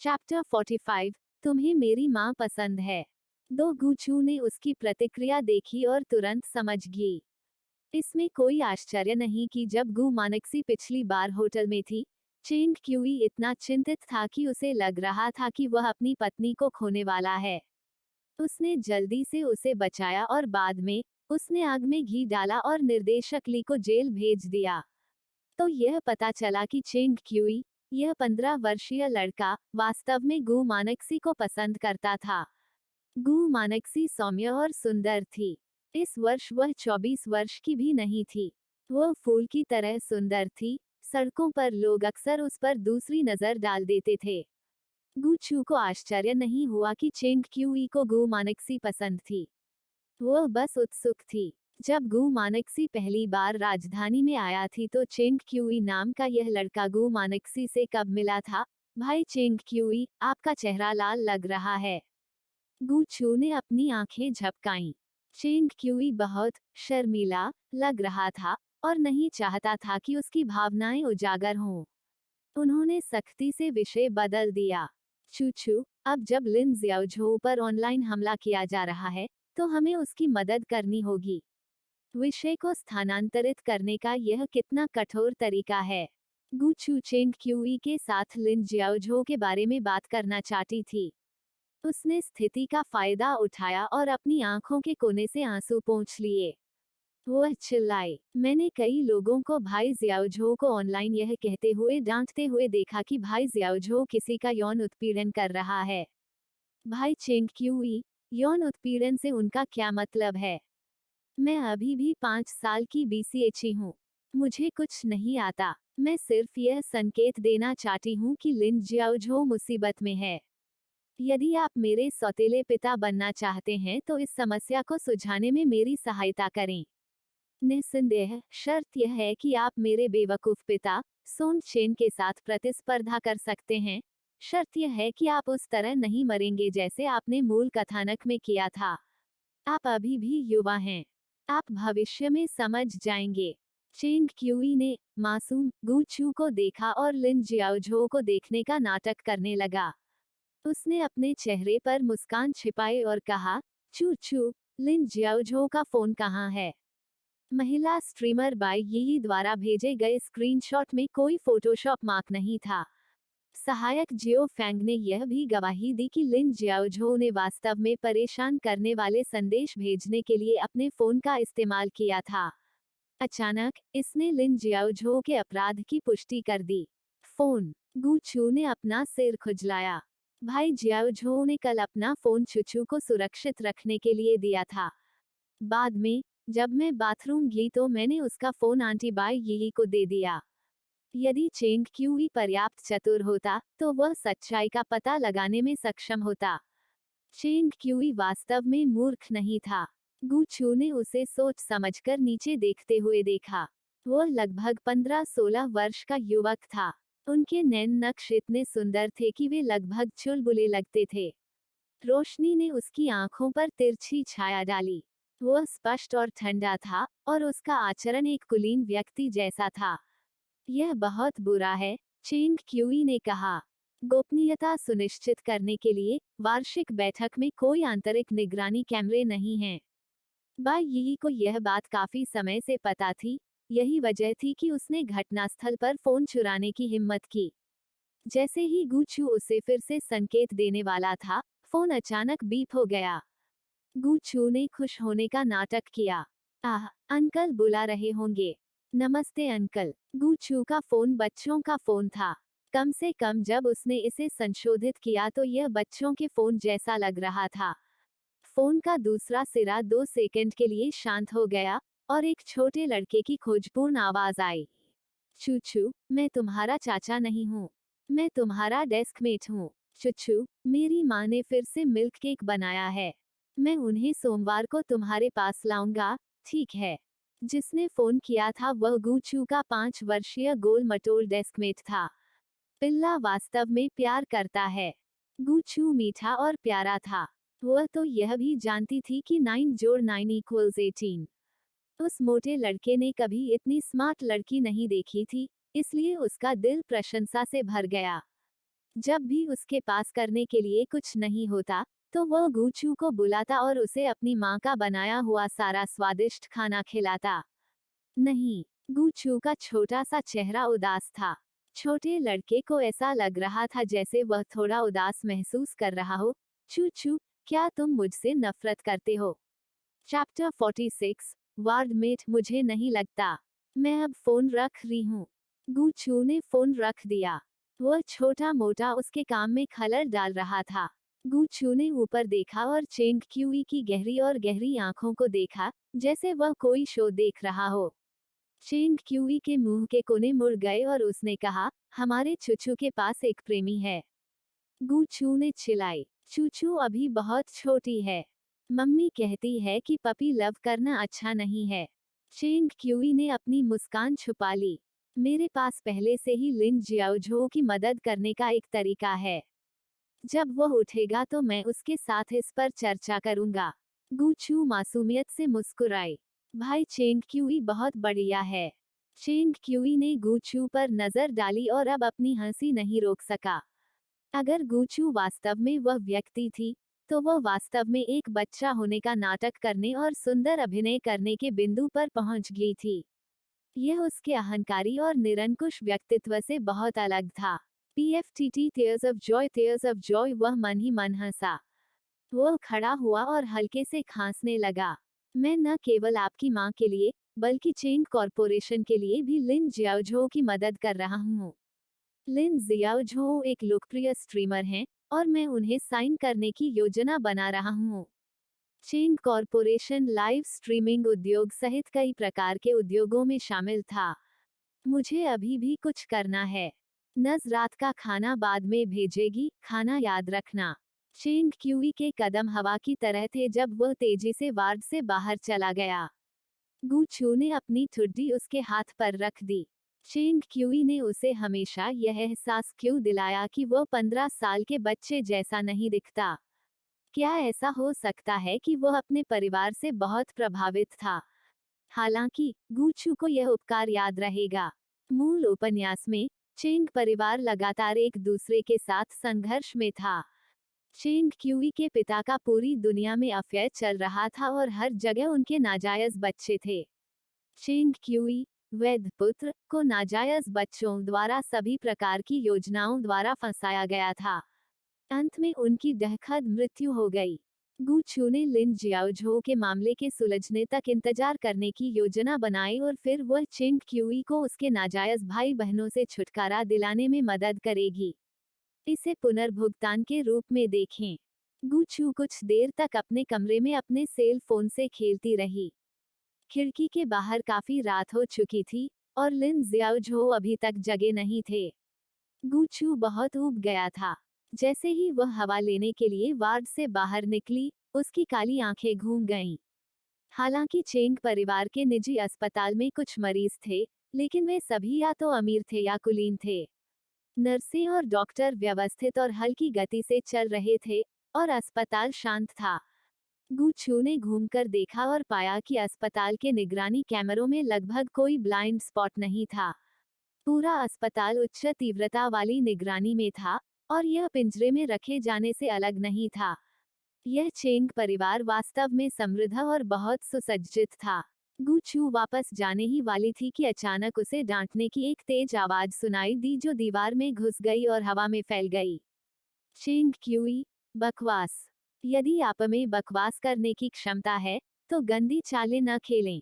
चैप्टर 45, तुम्हें मेरी माँ पसंद है। दो गुचू ने उसकी प्रतिक्रिया देखी और तुरंत समझ गई। इसमें कोई आश्चर्य नहीं कि जब गु मानक्सी पिछली बार होटल में थी, चेंग क्यूई इतना चिंतित था कि उसे लग रहा था कि वह अपनी पत्नी को खोने वाला है। उसने जल्दी से उसे बचाया और बाद में उसने आग में घी डाला और निर्देशक ली को जेल भेज दिया। तो यह पता चला कि चेंग क्यूई, यह 15 वर्षीय लड़का, वास्तव में गु मानक्सी को पसंद करता था। गु मानक्सी सौम्य और सुंदर थी। इस वर्ष वह 24 वर्ष की भी नहीं थी। वह फूल की तरह सुंदर थी। सड़कों पर लोग अक्सर उस पर दूसरी नजर डाल देते थे। गुचू को आश्चर्य नहीं हुआ कि चेंग क्यूई को गु मानक्सी पसंद थी। वह बस उत्सुक थी। जब गु मानक्सी पहली बार राजधानी में आया थी तो चेंग क्यूई नाम का यह लड़का गु मानक्सी से कब मिला था? भाई चेंग क्यूई, आपका चेहरा लाल लग रहा है। गुचू ने अपनी आंखें झपकाईं। चेंग क्यूई बहुत शर्मीला लग रहा था और नहीं चाहता था कि उसकी भावनाएं उजागर हों। उन्होंने सख्ती से विषय बदल दिया। चूचू, अब जब लिन जियाओझो पर ऑनलाइन हमला किया जा रहा है, तो हमें उसकी मदद करनी होगी। विषय को स्थानांतरित करने का यह कितना कठोर तरीका है। गुचू चेंग क्यूई के साथ लिन जियाओझो के बारे में बात करना चाहती थी। उसने स्थिति का फायदा उठाया और अपनी आंखों के कोने से आंसू पोंछ लिए। वह चिल्लाई, मैंने कई लोगों को भाई जियाओझो को ऑनलाइन यह कहते हुए डांटते हुए देखा कि भाई जियाओझो किसी का यौन उत्पीड़न कर रहा है। भाई चेंग क्यूई, यौन उत्पीड़न से उनका क्या मतलब है? मैं अभी भी 5 साल की बीसीएची हूँ। मुझे कुछ नहीं आता। मैं सिर्फ यह संकेत देना चाहती हूँ कि लिन जियाओझो मुसीबत में है। यदि आप मेरे सौतेले पिता बनना चाहते हैं तो इस समस्या को सुलझाने में मेरी सहायता करें। निस्संदेह, शर्त यह है कि आप मेरे बेवकूफ पिता, सोन चेन के साथ प्रतिस्पर्धा कर सकते हैं। शर्त यह है कि आप उस तरह नहीं मरेंगे जैसे आपने मूल कथानक में किया था। आप अभी भी युवा हैं। आप भविष्य में समझ जाएंगे। चेंग क्यूई ने मासूम गुचू को देखा और लिन जियाओझो को देखने का नाटक करने लगा। उसने अपने चेहरे पर मुस्कान छिपाई और कहा, चू चू, लिन जियाओझो का फोन कहाँ है? महिला स्ट्रीमर बाई यी द्वारा भेजे गए स्क्रीनशॉट में कोई फोटोशॉप मार्क नहीं था। सहायक जियो फैंग ने यह भी गवाही दी कि लिन जियाओझो ने वास्तव में परेशान करने वाले संदेश भेजने के लिए अपने फोन का इस्तेमाल किया था। अचानक इसने लिन जियाओझो के अपराध की पुष्टि कर दी। फोन। गुचू ने अपना सिर खुजलाया। भाई जियाओझो ने कल अपना फोन चुचू को सुरक्षित रखने के लिए दिया था। बाद में जब मैं बाथरूम गई तो मैंने उसका फोन आंटी बाई यी को दे दिया। यदि चेंग क्यूई पर्याप्त चतुर होता तो वह सच्चाई का पता लगाने में सक्षम होता। चेंग क्यूई वास्तव में मूर्ख नहीं था। गुचू ने उसे सोच समझकर नीचे देखते हुए देखा। वह लगभग 15-16 वर्ष का युवक था। उनके नैन नक्श इतने सुंदर थे कि वे लगभग चुलबुले लगते थे। रोशनी ने उसकी आंखों पर तिरछी छाया डाली। वह स्पष्ट और ठंडा था और उसका आचरण एक कुलीन व्यक्ति जैसा था। यह बहुत बुरा है, चेंग क्यूई ने कहा। गोपनीयता सुनिश्चित करने के लिए वार्षिक बैठक में कोई आंतरिक निगरानी कैमरे नहीं हैं। बाई यी को यह बात काफी समय से पता थी। यही वजह थी कि उसने घटनास्थल पर फोन चुराने की हिम्मत की। जैसे ही गुचू उसे फिर से संकेत देने वाला था, फोन अचानक बीप हो गया। गुचू ने खुश होने का नाटक किया। आह, अंकल बुला रहे होंगे। नमस्ते अंकल। गूचू का फोन बच्चों का फोन था। कम से कम जब उसने इसे संशोधित किया तो यह बच्चों के फोन जैसा लग रहा था। फोन का दूसरा सिरा 2 सेकंड के लिए शांत हो गया और एक छोटे लड़के की खोजपूर्ण आवाज आई। चूचू, मैं तुम्हारा चाचा नहीं हूँ। मैं तुम्हारा डेस्कमेट हूँ। चूचू, मेरी माँ ने फिर से मिल्क केक बनाया है। मैं उन्हें सोमवार को तुम्हारे पास लाऊंगा, ठीक है? जिसने फोन किया था वह गूचू का 5 वर्षीय गोल मटोल डेस्कमेट था। पिल्ला वास्तव में प्यार करता है। गूचू मीठा और प्यारा था। वह तो यह भी जानती थी कि 9 जोड़ 9 इक्वल्स 18। उस मोटे लड़के ने कभी इतनी स्मार्ट लड़की नहीं देखी थी, इसलिए उसका दिल प्रशंसा से भर गया। जब भी उसके पास करने के लिए कुछ नहीं होता, तो वह गूचू को बुलाता और उसे अपनी माँ का बनाया हुआ सारा स्वादिष्ट खाना खिलाता। नहीं, गूचू का छोटा सा चेहरा उदास था। छोटे लड़के को ऐसा लग रहा था जैसे वह थोड़ा उदास महसूस कर रहा हो। चूचू, क्या तुम मुझसे नफरत करते हो? चैप्टर 46, वार्डमेट। मुझे नहीं लगता। मैं अब फोन रख रही हूँ। गूचू ने फोन रख दिया। वह छोटा मोटा उसके काम में खलल डाल रहा था। गूचू ने ऊपर देखा और चेंग क्यूई की गहरी और गहरी आंखों को देखा, जैसे वह कोई शो देख रहा हो। चेंग क्यूई के मुंह के कोने मुड़ गए और उसने कहा, हमारे चूचू के पास एक प्रेमी है। गूचू ने चिल्लाई, चूचू अभी बहुत छोटी है। मम्मी कहती है कि पपी लव करना अच्छा नहीं है। चेंग क्यूई ने अपनी मुस्कान छुपा ली। मेरे पास पहले से ही लिन जियाओझो की मदद करने का एक तरीका है। जब वह उठेगा तो मैं उसके साथ इस पर चर्चा करूंगा। गूचू मासूमियत से मुस्कुराई। भाई चेंग क्यूई बहुत बढ़िया है। चेंग क्यूई ने गूचू पर नजर डाली और अब अपनी हंसी नहीं रोक सका। अगर गूचू वास्तव में वह व्यक्ति थी, तो वह वास्तव में एक बच्चा होने का नाटक करने और सुंदर अभिनय करने के बिंदु पर पहुंच गई थी। यह उसके अहंकारी और निरंकुश व्यक्तित्व से बहुत अलग था। PFTT tears of joy। वह मन ही मन हंसा। वह खड़ा हुआ और हल्के से खांसने लगा। मैं न केवल आपकी माँ के लिए, बल्कि चेंग कॉरपोरेशन के लिए भी लिन जियाओझो की मदद कर रहा हूँ। लिन जियाओझो एक लोकप्रिय स्ट्रीमर हैं, और मैं उन्हें साइन करने की योजना बना रहा हूँ। चेंग कॉरपोरेशन लाइव स्ट्रीमिंग उद्योग सहित कई प्रकार के उद्योगों में शामिल था। मुझे अभी भी कुछ करना है। नज रात का खाना बाद में भेजेगी, खाना याद रखना। चेंग क्यूई के कदम हवा की तरह थे जब वह तेजी से वार्ड से बाहर चला गया। गूचू ने अपनी ठुड्डी उसके हाथ पर रख दी। चेंग क्यूई ने उसे हमेशा यह एहसास क्यों दिलाया कि वह 15 साल के बच्चे जैसा नहीं दिखता। क्या ऐसा हो सकता है कि वह अपने परिवार से बहुत प्रभावित था? हालांकि गूचू को यह उपकार याद रहेगा। मूल उपन्यास में चेंग परिवार लगातार एक दूसरे के साथ संघर्ष में था। चेंग क्यूई के पिता का पूरी दुनिया में अफेयर चल रहा था और हर जगह उनके नाजायज बच्चे थे। चेंग क्यूई, वैध पुत्र, को नाजायज बच्चों द्वारा सभी प्रकार की योजनाओं द्वारा फंसाया गया था। अंत में उनकी दहकद मृत्यु हो गई। गूचू ने लिन जियाओझो के मामले के सुलझने तक इंतजार करने की योजना बनाई और फिर वह चेंग क्यूई को उसके नाजायज भाई बहनों से छुटकारा दिलाने में मदद करेगी। इसे पुनर्भुगतान के रूप में देखें। गूचू कुछ देर तक अपने कमरे में अपने सेल फोन से खेलती रही। खिड़की के बाहर काफी रात हो चुकी थी, और लिन जियाओझो अभी तक जगे नहीं थे। गूचू बहुत ऊब गया था। जैसे ही वह हवा लेने के लिए वार्ड से बाहर निकली, उसकी काली आंखें घूम गईं। हालांकि चेंग परिवार के निजी अस्पताल में कुछ मरीज थे, लेकिन वे सभी या तो अमीर थे या कुलीन थे। नर्सें और डॉक्टर व्यवस्थित और हल्की गति से चल रहे थे, और अस्पताल शांत था। गूचू ने घूमकर देखा और पाया कि अस्पताल के निगरानी कैमरों में लगभग कोई ब्लाइंड स्पॉट नहीं था। पूरा अस्पताल उच्च तीव्रता वाली निगरानी में था, और यह पिंजरे में रखे जाने से अलग नहीं था। यह चेंग परिवार वास्तव में समृद्ध और बहुत सुसज्जित था। गूचू वापस जाने ही वाली थी कि अचानक उसे डांटने की एक तेज आवाज सुनाई दी जो दीवार में घुस गई और हवा में फैल गई। चेंग क्यूई, बकवास। यदि आप में बकवास करने की क्षमता है, तो गंदी चालें न खेलें।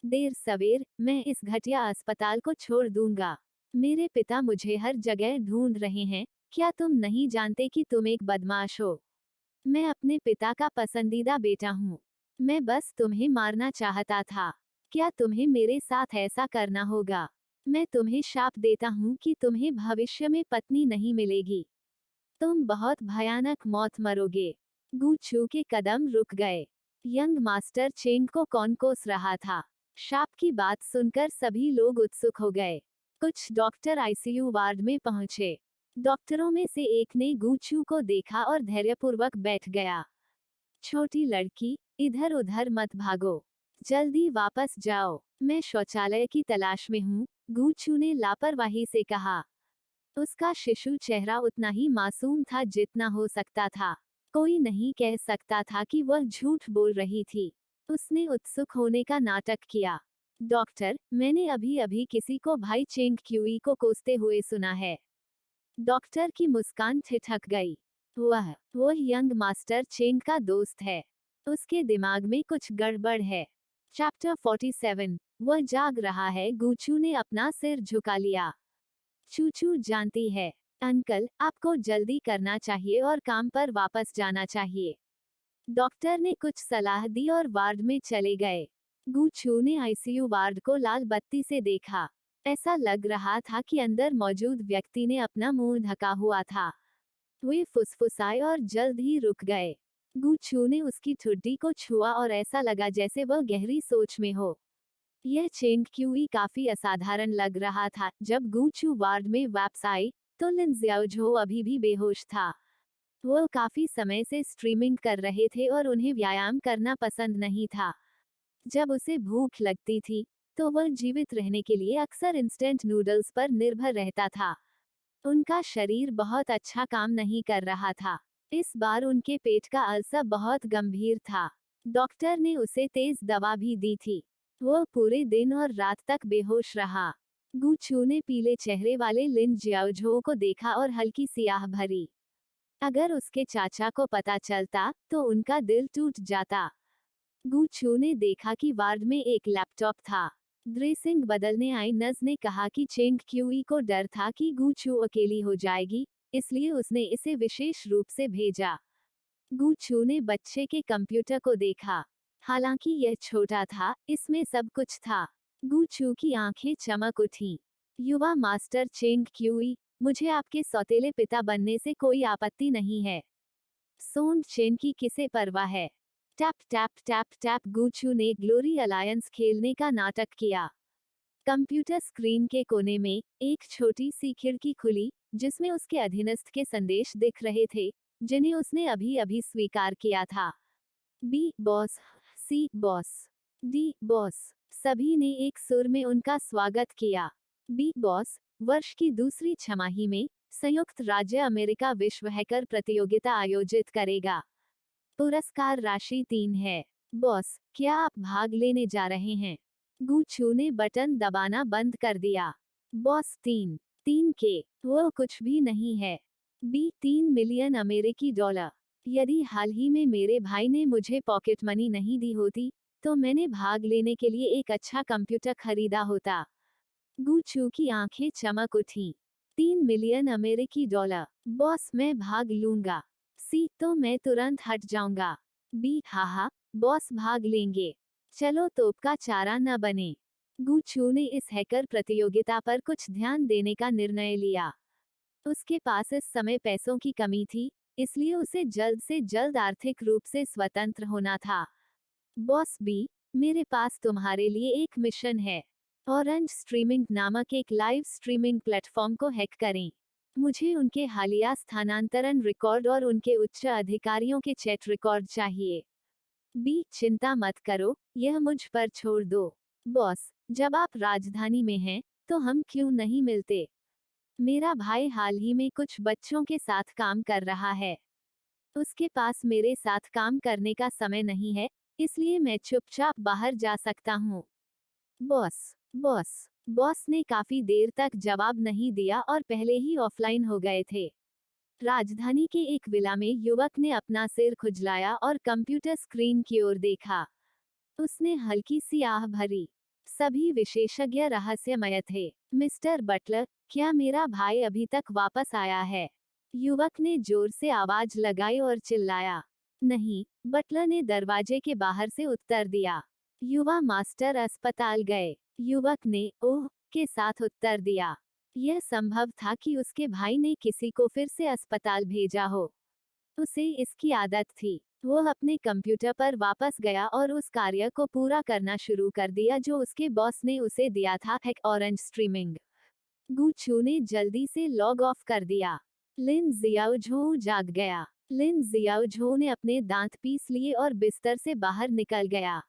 देर सवेर मैं इस घटिया अस्पताल को छोड़ दूंगा। मेरे पिता मुझे हर जगह ढूंढ रहे हैं। क्या तुम नहीं जानते कि तुम एक बदमाश हो? मैं अपने पिता का पसंदीदा बेटा हूँ। मैं बस तुम्हें मारना चाहता था। क्या तुम्हें मेरे साथ ऐसा करना होगा? मैं तुम्हें शाप देता हूँ कि तुम्हें भविष्य में पत्नी नहीं मिलेगी। तुम बहुत भयानक मौत मरोगे। गू छू के कदम रुक गए। यंग मास्टर चेंग को कौन कोस रहा था। शाप की बात सुनकर सभी लोग उत्सुक हो गए। कुछ डॉक्टर आईसीयू वार्ड में पहुंचे। डॉक्टरों में से एक ने गू छू को देखा और धैर्यपूर्वक बैठ गया। छोटी लड़की, इधर उधर मत भागो। जल्दी वापस जाओ। मैं शौचालय की तलाश में हूँ, गू छू ने लापरवाही से कहा। उसका शिशु चेहरा उतना ही मासूम था जितना हो सकता था। कोई नहीं कह सकता था कि वह झूठ बोल रही थी। उसने उत्सुक होने का नाटक किया। डॉक्टर, मैंने अभी अभी किसी को भाई चेंग क्यूई को कोसते हुए सुना है। डॉक्टर की मुस्कान ठिठक गई। वह यंग मास्टर चेंग का दोस्त है। उसके दिमाग में कुछ गड़बड़ है। चैप्टर 47। वह जाग रहा है। गूचू ने अपना सिर झुका लिया। चूचू जानती है। अंकल, आपको जल्दी करना चाहिए और काम पर वापस जाना चाहिए। डॉक्टर ने कुछ सलाह दी और वार्ड में चले गए। गूचू ने आईसीयू वार्ड को लाल बत्ती से देखा। ऐसा लग रहा था कि अंदर मौजूद व्यक्ति ने अपना मुंह ढका हुआ था। वे फुसफुसाए और जल्द ही रुक गए। गूचू ने उसकी ठुड्डी को छुआ और ऐसा लगा जैसे वह गहरी सोच में हो। यह चेंग क्यूई काफी असाधारण लग रहा था। जब गूचू वार्ड में वापस आई तो लिन ज़ियाओझो अभी भी बेहोश था। वो काफी समय से स्ट्रीमिंग कर रहे थे और उन्हें व्यायाम करना पसंद नहीं था। जब उसे भूख लगती थी तो वह जीवित रहने के लिए अक्सर इंस्टेंट नूडल्स पर निर्भर रहता था। उनका शरीर बहुत अच्छा काम नहीं कर रहा था। इस बार उनके पेट का अल्सर बहुत गंभीर था। डॉक्टर ने उसे तेज दवा भी दी थी। वह पूरे दिन और रात तक बेहोश रहा। गूचू ने पीले चेहरे वाले लिन जियाओझो को देखा और हल्की सियाह भरी। अगर उसके चाचा को पता चलता तो उनका दिल टूट जाता। गूचू ने देखा कि वार्ड में एक लैपटॉप था। ड्रेसिंग बदलने आई नर्स ने कहा कि चेंग क्यूई को डर था कि गूचू अकेली हो जाएगी, इसलिए उसने इसे विशेष रूप से भेजा। गूचू ने बच्चे के कंप्यूटर को देखा। हालांकि यह छोटा था, इसमें सब कुछ था। गूचू की आंखें चमक उठी। युवा मास्टर चेंग क्यूई, मुझे आपके सौतेले पिता बनने से कोई आपत्ति नहीं है। सोन चेन की किसे परवाह है? Tap tap tap tap. Gucci ने ग्लोरी अलायंस खेलने का नाटक किया। कंप्यूटर स्क्रीन के कोने में एक छोटी सी खिड़की खुली, जिसमें उसके अधीनस्थ के संदेश दिख रहे थे, जिन्हें उसने अभी अभी स्वीकार किया था। बी बॉस, सी बॉस, डी बॉस। सभी ने एक सुर में उनका स्वागत किया। बी बॉस, वर्ष की दूसरी छमाही में संयुक्त राज्य अमेरिका विश्व हैकर प्रतियोगिता आयोजित करेगा। पुरस्कार राशि 3 है। बॉस, क्या आप भाग लेने जा रहे हैं? गूचू ने बटन दबाना बंद कर दिया। बॉस 3 के, वो कुछ भी नहीं है। बी 3 मिलियन अमेरिकी डॉलर। यदि हाल ही में मेरे भाई ने मुझे पॉकेट मनी नहीं दी होती, तो मैंने भाग लेने के लिए एक अच्छा कंप्यूटर खरीदा होता। गूचू की आंखें चमक उठी। 3 मिलियन अमेरिकी डॉलर। बॉस, मैं भाग लूंगा। सी, तो मैं तुरंत हट जाऊंगा। बी, हाहा, बॉस भाग लेंगे। चलो तोप का चारा न बने। गूचू ने इस हैकर प्रतियोगिता पर कुछ ध्यान देने का निर्णय लिया। उसके पास इस समय पैसों की कमी थी, इसलिए उसे जल्द से जल्द आर्थिक रूप से स्वतंत्र होना था। बॉस बी, मेरे पास तुम्हारे लिए एक मिशन है। ऑरेंज स्ट्रीमिंग नामक एक लाइव स्ट्रीमिंग प्लेटफॉर्म को हैक करें। मुझे उनके हालिया स्थानांतरण रिकॉर्ड और उनके उच्च अधिकारियों के चैट रिकॉर्ड चाहिए। बी, चिंता मत करो, यह मुझ पर छोड़ दो। बॉस, जब आप राजधानी में हैं, तो हम क्यों नहीं मिलते? मेरा भाई हाल ही में कुछ बच्चों के साथ काम कर रहा है। उसके पास मेरे साथ काम करने का समय नहीं है, इसलिए मैं चुपचाप बाहर जा सकता हूँ। बॉस बॉस बॉस ने काफी देर तक जवाब नहीं दिया और पहले ही ऑफलाइन हो गए थे। राजधानी के एक विला में युवक ने अपना सिर खुजलाया और कंप्यूटर स्क्रीन की ओर देखा। उसने हल्की सी आह भरी। सभी विशेषज्ञ रहस्यमय थे। मिस्टर बटलर, क्या मेरा भाई अभी तक वापस आया है? युवक ने जोर से आवाज लगाई और चिल्लाया। नहीं, बटलर ने दरवाजे के बाहर से उत्तर दिया। युवा मास्टर अस्पताल गए। युवक ने ओह के साथ उत्तर दिया। यह संभव था कि उसके भाई ने किसी को फिर से अस्पताल भेजा हो। उसे इसकी आदत थी। वह अपने कंप्यूटर पर वापस गया और उस कार्य को पूरा करना शुरू कर दिया जो उसके बॉस ने उसे दिया था, हैक ऑरेंज स्ट्रीमिंग। गू चू ने जल्दी से लॉग ऑफ कर दिया। लिन जियाओझो जाग गया। लिन जियाओझो ने अपने दांत पीस लिए और बिस्तर से बाहर निकल गया।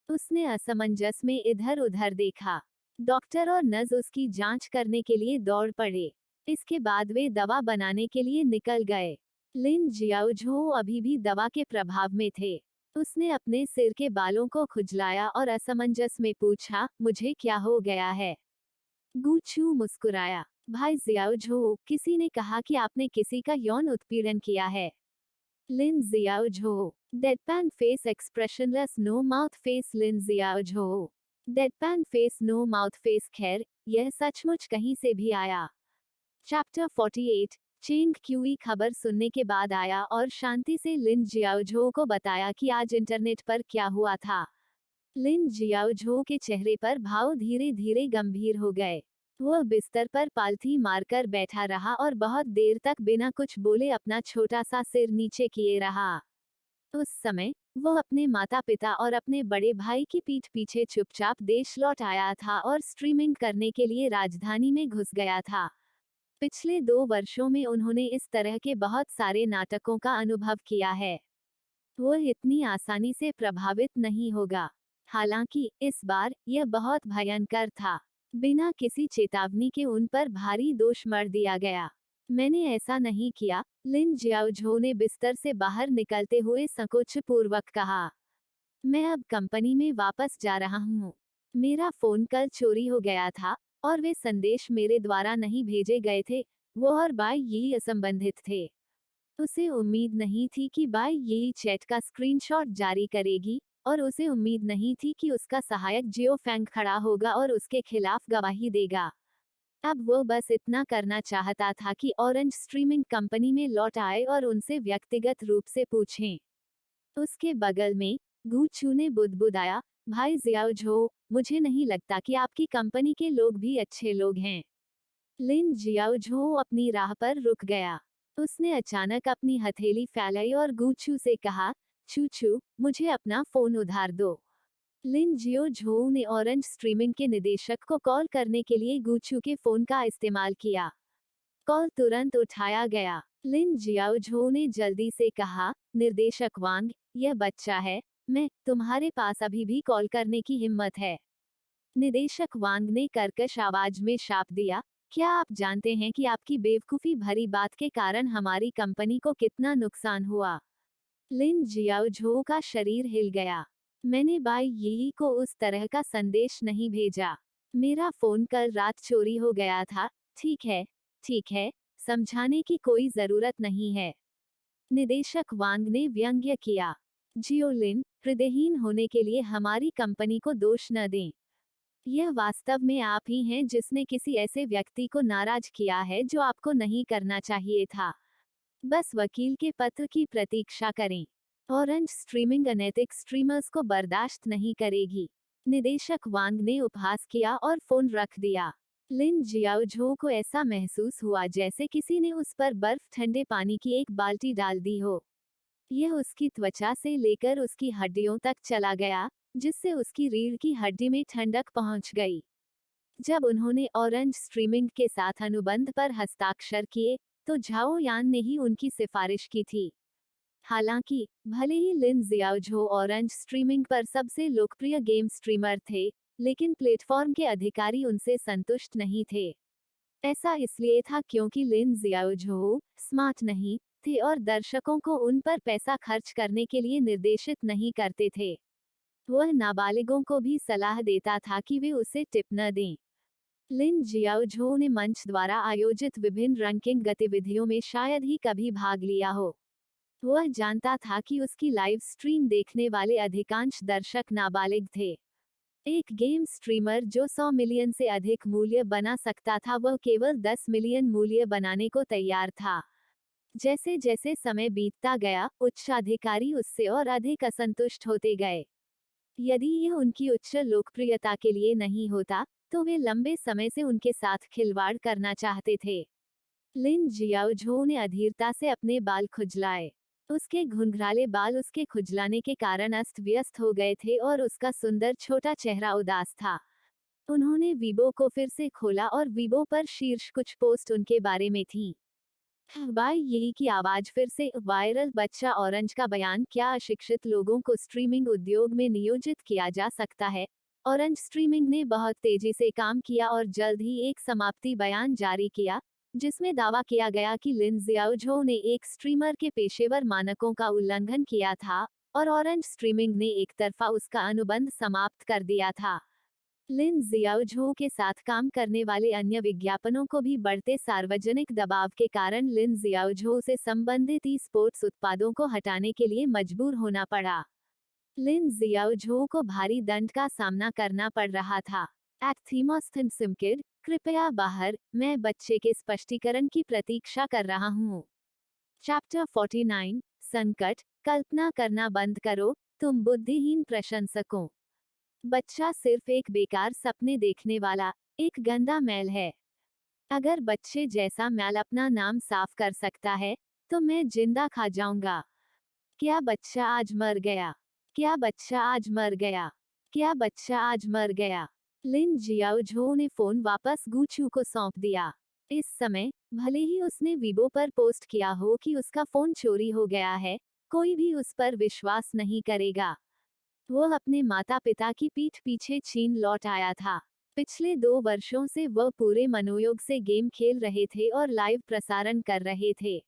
उसने असमंजस में इधर उधर देखा। डॉक्टर और नर्स उसकी जांच करने के लिए दौड़ पड़े। इसके बाद वे दवा बनाने के लिए निकल गए। लिन जियाओझो अभी भी दवा के प्रभाव में थे। उसने अपने सिर के बालों को खुजलाया और असमंजस में पूछा, मुझे क्या हो गया है? गू चू मुस्कुराया। भाई जियाओझो, किसी ने कहा कि आपने किसी का यौन उत्पीड़न किया है। Lin Xiaozhou. Deadpan face expressionless no mouth face. Lin Xiaozhou. Deadpan face no mouth face. खैर, यह सचमुच कहीं से भी आया। चैप्टर 48। चेंग क्यूई खबर सुनने के बाद आया और शांति से लिन जियाओझो को बताया कि आज इंटरनेट पर क्या हुआ था। लिन जियाओझो के चेहरे पर भाव धीरे धीरे गंभीर हो गए। वह बिस्तर पर पालथी मारकर बैठा रहा और बहुत देर तक बिना कुछ बोले अपना छोटा सा सिर नीचे किए रहा। उस समय वह अपने माता पिता और अपने बड़े भाई की पीठ पीछे चुपचाप देश लौट आया था और स्ट्रीमिंग करने के लिए राजधानी में घुस गया था। पिछले 2 वर्षों में उन्होंने इस तरह के बहुत सारे नाटकों का अनुभव किया है। वह इतनी आसानी से प्रभावित नहीं होगा। हालांकि इस बार यह बहुत भयंकर था। बिना किसी चेतावनी के उन पर भारी दोष मढ़ दिया गया। मैंने ऐसा नहीं किया, लिन जियाओझो ने बिस्तर से बाहर निकलते हुए संकोचपूर्वक कहा। मैं अब कंपनी में वापस जा रहा हूँ। मेरा फोन कल चोरी हो गया था और वे संदेश मेरे द्वारा नहीं भेजे गए थे। वो और बाई यही असंबंधित थे। उसे उम्मीद नहीं थी कि बाई यही चैट का स्क्रीनशॉट जारी करेगी और उसे उम्मीद नहीं थी कि उसका सहायक जियो फैंग खड़ा होगा और उसके खिलाफ गवाही देगा। अब वो बस इतना करना चाहता था कि ऑरेंज स्ट्रीमिंग कंपनी में लौट आए और उनसे व्यक्तिगत रूप से पूछें। उसके बगल में गू चू ने बुदबुदाया, भाई जियाओझो, मुझे नहीं लगता कि आपकी कंपनी के लोग भी अच्छे लोग हैं। लिन जियाओझो अपनी राह पर रुक गया। उसने अचानक अपनी हथेली फैलाई और गू चू से कहा, चू चू, मुझे अपना फोन उधार दो। लिन जियाओझो ने ऑरेंज स्ट्रीमिंग के निदेशक को कॉल करने के लिए गू चू के फोन का इस्तेमाल किया। कॉल तुरंत उठाया गया। लिन जियाओझो ने जल्दी से कहा, निर्देशक वांग, यह बच्चा है, मैं, तुम्हारे पास अभी भी कॉल करने की हिम्मत है? निदेशक वांग ने कर्कश आवाज में शाप दिया, क्या आप जानते हैं कि आपकी बेवकूफी भरी बात के कारण हमारी कंपनी को कितना नुकसान हुआ? लिन जियाओझो का शरीर हिल गया। मैंने बाई यी को उस तरह का संदेश नहीं भेजा। मेरा फोन कल रात चोरी हो गया था। ठीक है, समझाने की कोई जरूरत नहीं है। निदेशक वांग ने व्यंग्य किया। जियोलिन, हृदयहीन होने के लिए हमारी कंपनी को दोष न दें। यह वास्तव में आप ही हैं जिसने किसी ऐसे व्यक्ति को नाराज किया है जो आपको नहीं करना चाहिए था। बस वकील के पत्र की प्रतीक्षा करें। ऑरेंज स्ट्रीमिंग अनैतिक स्ट्रीमर्स को बर्दाश्त नहीं करेगी। निदेशक वांग ने उपहास किया और फोन रख दिया। लिन जियाओझो को ऐसा महसूस हुआ जैसे किसी ने उस पर बर्फ ठंडे पानी की एक बाल्टी डाल दी हो। यह उसकी त्वचा से लेकर उसकी हड्डियों तक चला गया, जिससे उसकी रीढ़ की हड्डी में ठंडक पहुंच गई। जब उन्होंने ऑरेंज स्ट्रीमिंग के साथ अनुबंध पर हस्ताक्षर किए, तो झाओ यान ने ही उनकी सिफारिश की थी। हालांकि, भले ही लिन जियाओझो ऑरेंज स्ट्रीमिंग पर सबसे लोकप्रिय गेम स्ट्रीमर थे, लेकिन प्लेटफॉर्म के अधिकारी उनसे संतुष्ट नहीं थे। ऐसा इसलिए था क्योंकि लिन जियाओझो स्मार्ट नहीं थे और दर्शकों को उन पर पैसा खर्च करने के लिए निर्देशित नहीं करते थे। वह नाबालिगों को भी सलाह देता था कि वे उसे टिप न दें। लिन जियाओझो ने मंच द्वारा आयोजित विभिन्न रैंकिंग गतिविधियों में शायद ही कभी भाग लिया हो। वह जानता था कि उसकी लाइव स्ट्रीम देखने वाले अधिकांश दर्शक नाबालिग थे। एक गेम स्ट्रीमर जो 100 मिलियन से अधिक मूल्य बना सकता था वह केवल 10 मिलियन मूल्य बनाने को तैयार था। जैसे जैसे समय बीतता गया, उच्चाधिकारी उससे और अधिक असंतुष्ट होते गए। यदि यह उनकी उच्च लोकप्रियता के लिए नहीं होता, तो वे लंबे समय से उनके साथ खिलवाड़ करना चाहते थे। लिन जियाओझो ने अधीरता से अपने बाल खुजलाए। उसके घुंघराले बाल उसके खुजलाने के कारण अस्त व्यस्त हो गए थे और उसका सुंदर छोटा चेहरा उदास था। उन्होंने वीबो को फिर से खोला और वीबो पर शीर्ष कुछ पोस्ट उनके बारे में थी। बाय यही की आवाज फिर से वायरल बच्चा ऑरेंज का बयान, क्या अशिक्षित लोगों को स्ट्रीमिंग उद्योग में नियोजित किया जा सकता है? ऑरेंज स्ट्रीमिंग ने बहुत तेजी से काम किया और जल्द ही एक समाप्ति बयान जारी किया, जिसमें दावा किया गया कि लिन जियाओझो ने एक स्ट्रीमर के पेशेवर मानकों का उल्लंघन किया था और ऑरेंज स्ट्रीमिंग ने एक तरफा उसका अनुबंध समाप्त कर दिया था। लिन जियाओझो के साथ काम करने वाले अन्य विज्ञापनों को भी बढ़ते सार्वजनिक दबाव के कारण लिन जियाओझो से संबंधित ई स्पोर्ट्स उत्पादों को हटाने के लिए मजबूर होना पड़ा। लिन जियाओझो को भारी दंड का सामना करना पड़ रहा था। एट थीमोस्थन सिमकिड, कृपया बाहर, मैं बच्चे के स्पष्टीकरण की प्रतीक्षा कर रहा हूँ। चैप्टर 49, संकट, कल्पना करना बंद करो, तुम बुद्धिहीन प्रशंसकों। बच्चा सिर्फ एक बेकार सपने देखने वाला, एक गंदा मैल है। अगर बच्चे जैसा मैल अपना नाम साफ कर सकता है, तो मैं जिंदा खा जाऊंगा। क्या बच्चा आज मर गया? क्या बच्चा आज मर गया? क्या बच्चा आज मर गया? लिन जियाओझो ने फोन वापस गूचू को सौंप दिया। इस समय, भले ही उसने वीबो पर पोस्ट किया हो कि उसका फोन चोरी हो गया है, कोई भी उस पर विश्वास नहीं करेगा। वह अपने माता पिता की पीठ पीछे चीन लौट आया था। पिछले 2 वर्षों से वह पूरे मनोयोग से गेम खेल रहे थे और लाइव प्रसारण कर रहे थे।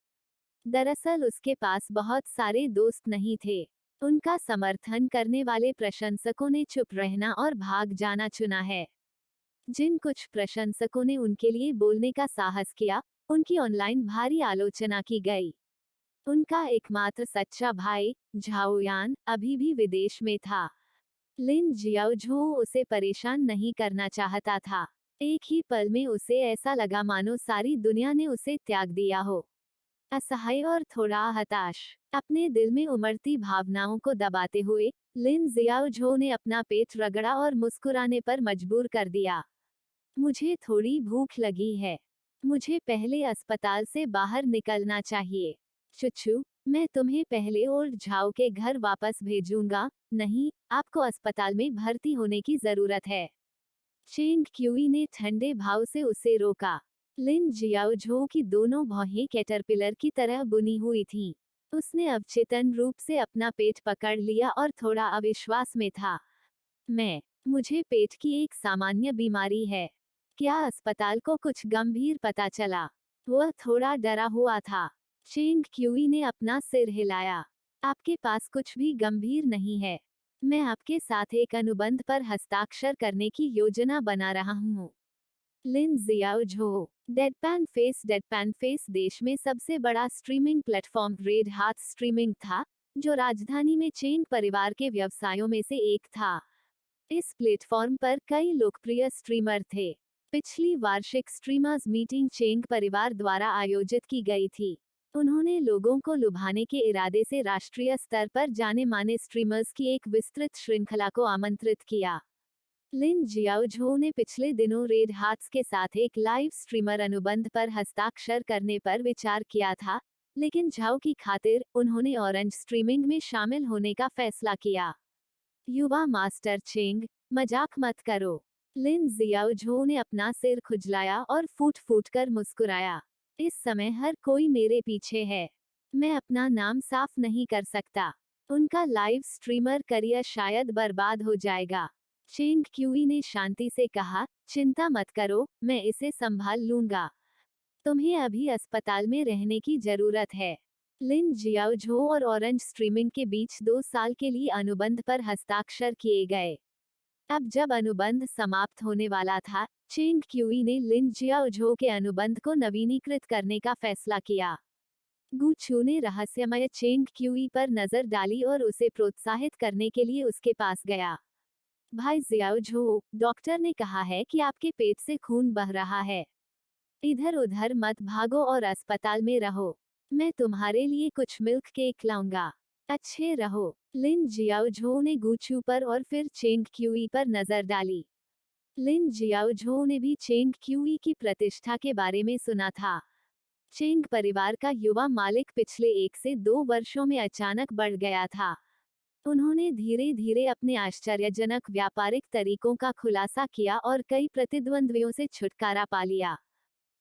दरअसल उसके पास बहुत सारे दोस्त नहीं थे। उनका समर्थन करने वाले प्रशंसकों ने चुप रहना और भाग जाना चुना है। जिन कुछ प्रशंसकों ने उनके लिए बोलने का साहस किया, उनकी ऑनलाइन भारी आलोचना की गई। उनका एकमात्र सच्चा भाई, झाओयान, अभी भी विदेश में था। लिन जियाओझो उसे परेशान नहीं करना चाहता था। एक ही पल में उसे ऐसा लगा मानो सारी दुनिया ने उसे त्याग दिया हो। असहाय और थोड़ा हताश, अपने दिल में उमड़ती भावनाओं को दबाते हुए, लिन जियाओझो ने अपना पेट रगड़ा और मुस्कुराने पर मजबूर कर दिया। मुझे थोड़ी भूख लगी है। मुझे पहले अस्पताल से बाहर निकलना चाहिए। चुच्चू, मैं तुम्हें पहले ओल्ड झाओ के घर वापस भेजूंगा। नहीं, आपको अस्पताल में भर्ती होने की जरूरत है। चेंग क्यूई ने ठंडे भाव से उसे रोका। लिन जियाओझो की दोनों भौहें कैटरपिलर की तरह बुनी हुई थीं। उसने अवचेतन रूप से अपना पेट पकड़ लिया और थोड़ा अविश्वास में था। मुझे पेट की एक सामान्य बीमारी है। क्या अस्पताल को कुछ गंभीर पता चला? वह थोड़ा डरा हुआ था। चेंग क्यूई ने अपना सिर हिलाया। आपके पास कुछ भी गंभीर नहीं है। मैं आपके साथ एक अनुबंध पर हस्ताक्षर करने की योजना बना रहा हूँ। लिन जियाओझो। डेडपैन फेस देश में सबसे बड़ा स्ट्रीमिंग प्लेटफॉर्म रेड हाथ स्ट्रीमिंग था, जो राजधानी में चेंग परिवार के व्यवसायों में से एक था। इस प्लेटफॉर्म पर कई लोकप्रिय स्ट्रीमर थे। पिछली वार्षिक स्ट्रीमर्स मीटिंग चेंग परिवार द्वारा आयोजित की गई थी। उन्होंने लोगों को लुभाने के इरादे से राष्ट्रीय स्तर पर जाने माने स्ट्रीमर्स की एक विस्तृत श्रृंखला को आमंत्रित किया। लिन जियाओझो ने पिछले दिनों रेड हार्ट्स के साथ एक लाइव स्ट्रीमर अनुबंध पर हस्ताक्षर करने पर विचार किया था, लेकिन झाओ की खातिर उन्होंने ऑरेंज स्ट्रीमिंग में शामिल होने का फैसला किया। युवा मास्टर चेंग, मजाक मत करो। लिन जियाओझो ने अपना सिर खुजलाया और फूट फूट कर मुस्कुराया। इस समय हर कोई मेरे पीछे है। मैं अपना नाम साफ नहीं कर सकता। उनका लाइव स्ट्रीमर करियर शायद बर्बाद हो जाएगा। चेंग क्यूई ने शांति से कहा, चिंता मत करो, मैं इसे संभाल लूंगा। तुम्हें अभी अस्पताल में रहने की जरूरत है। लिन जियाओझो और ऑरेंज स्ट्रीमिंग के बीच 2 साल के लिए अनुबंध पर हस्ताक्षर किए गए। अब जब अनुबंध समाप्त होने वाला था, चेंग क्यूई ने लिन जियाओझो के अनुबंध को नवीनीकृत करने का फैसला किया। गू चू ने रहस्यमय चेंग क्यूई पर नजर डाली और उसे प्रोत्साहित करने के लिए उसके पास गया। भाई जियाओ झो, डॉक्टर ने कहा है कि आपके पेट से खून बह रहा है। इधर उधर मत भागो और अस्पताल में रहो। मैं तुम्हारे लिए कुछ मिल्क केक लाऊंगा। अच्छे रहो। लिन जियाओझो ने गूचू पर और फिर चेंग क्यूई पर नजर डाली। लिन जियाओझो ने भी चेंग क्यूई की प्रतिष्ठा के बारे में सुना था। चेंग परिवार का युवा मालिक पिछले 1 से 2 वर्षों में अचानक बढ़ गया था। उन्होंने धीरे धीरे अपने आश्चर्यजनक व्यापारिक तरीकों का खुलासा किया और कई प्रतिद्वंद्वियों से छुटकारा पा लिया।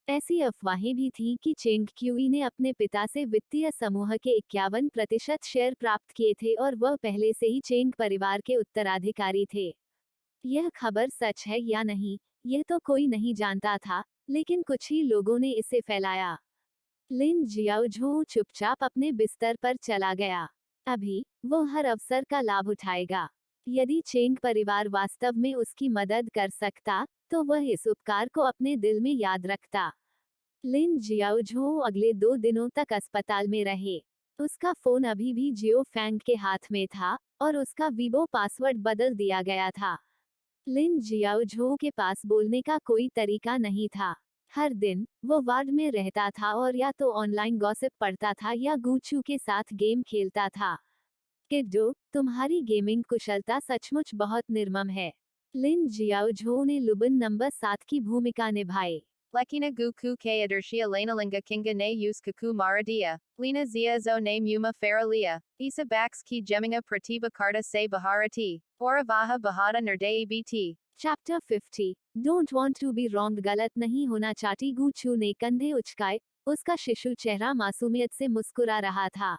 ऐसी अफवाहें भी थीं कि चेंग क्यूई ने अपने पिता से वित्तीय समूह के 51% शेयर प्राप्त किए थे और वह पहले से ही चेंग परिवार के उत्तराधिकारी थे। यह खबर सच है या नहीं, यह तो कोई नहीं जानता था, लेकिन कुछ ही लोगों ने इसे फैलाया। लिन जियाओझो चुपचाप अपने बिस्तर पर चला गया। अभी वो हर अवसर का लाभ उठाएगा। यदि चेंग परिवार वास्तव में उसकी मदद कर सकता, तो वह इस उपकार को अपने दिल में याद रखता। लिन जियाओझो अगले 2 दिनों तक अस्पताल में रहे। उसका फोन अभी भी जियो फैंग के हाथ में था और उसका वीबो पासवर्ड बदल दिया गया था। लिन जियाओझो के पास बोलने का कोई तरीका नहीं था। हर दिन वो वार्ड में रहता था और या तो ऑनलाइन गॉसिप पढ़ता था या गूचू के साथ गेम खेलता था। किड्डो, तुम्हारी गेमिंग कुशलता सचमुच बहुत निर्मम है। लिन जियाओझो ने लुबिन नंबर 7 की भूमिका निभाई। Lekina Guku K Adershia Lanalinga Kinga Ne Use Kuku Maradia, Lina Zia Zo Ne Muma Faralia, Isa Bax Ki Geminga Pratiba Karta Se Baharati, Oravaha Bahada Nerdei BT. Chapter 50 don't want to be wrong गलत नहीं होना चाहती गूचू ने कंधे उचकाए, उसका शिशु चेहरा मासूमियत से मुस्कुरा रहा था।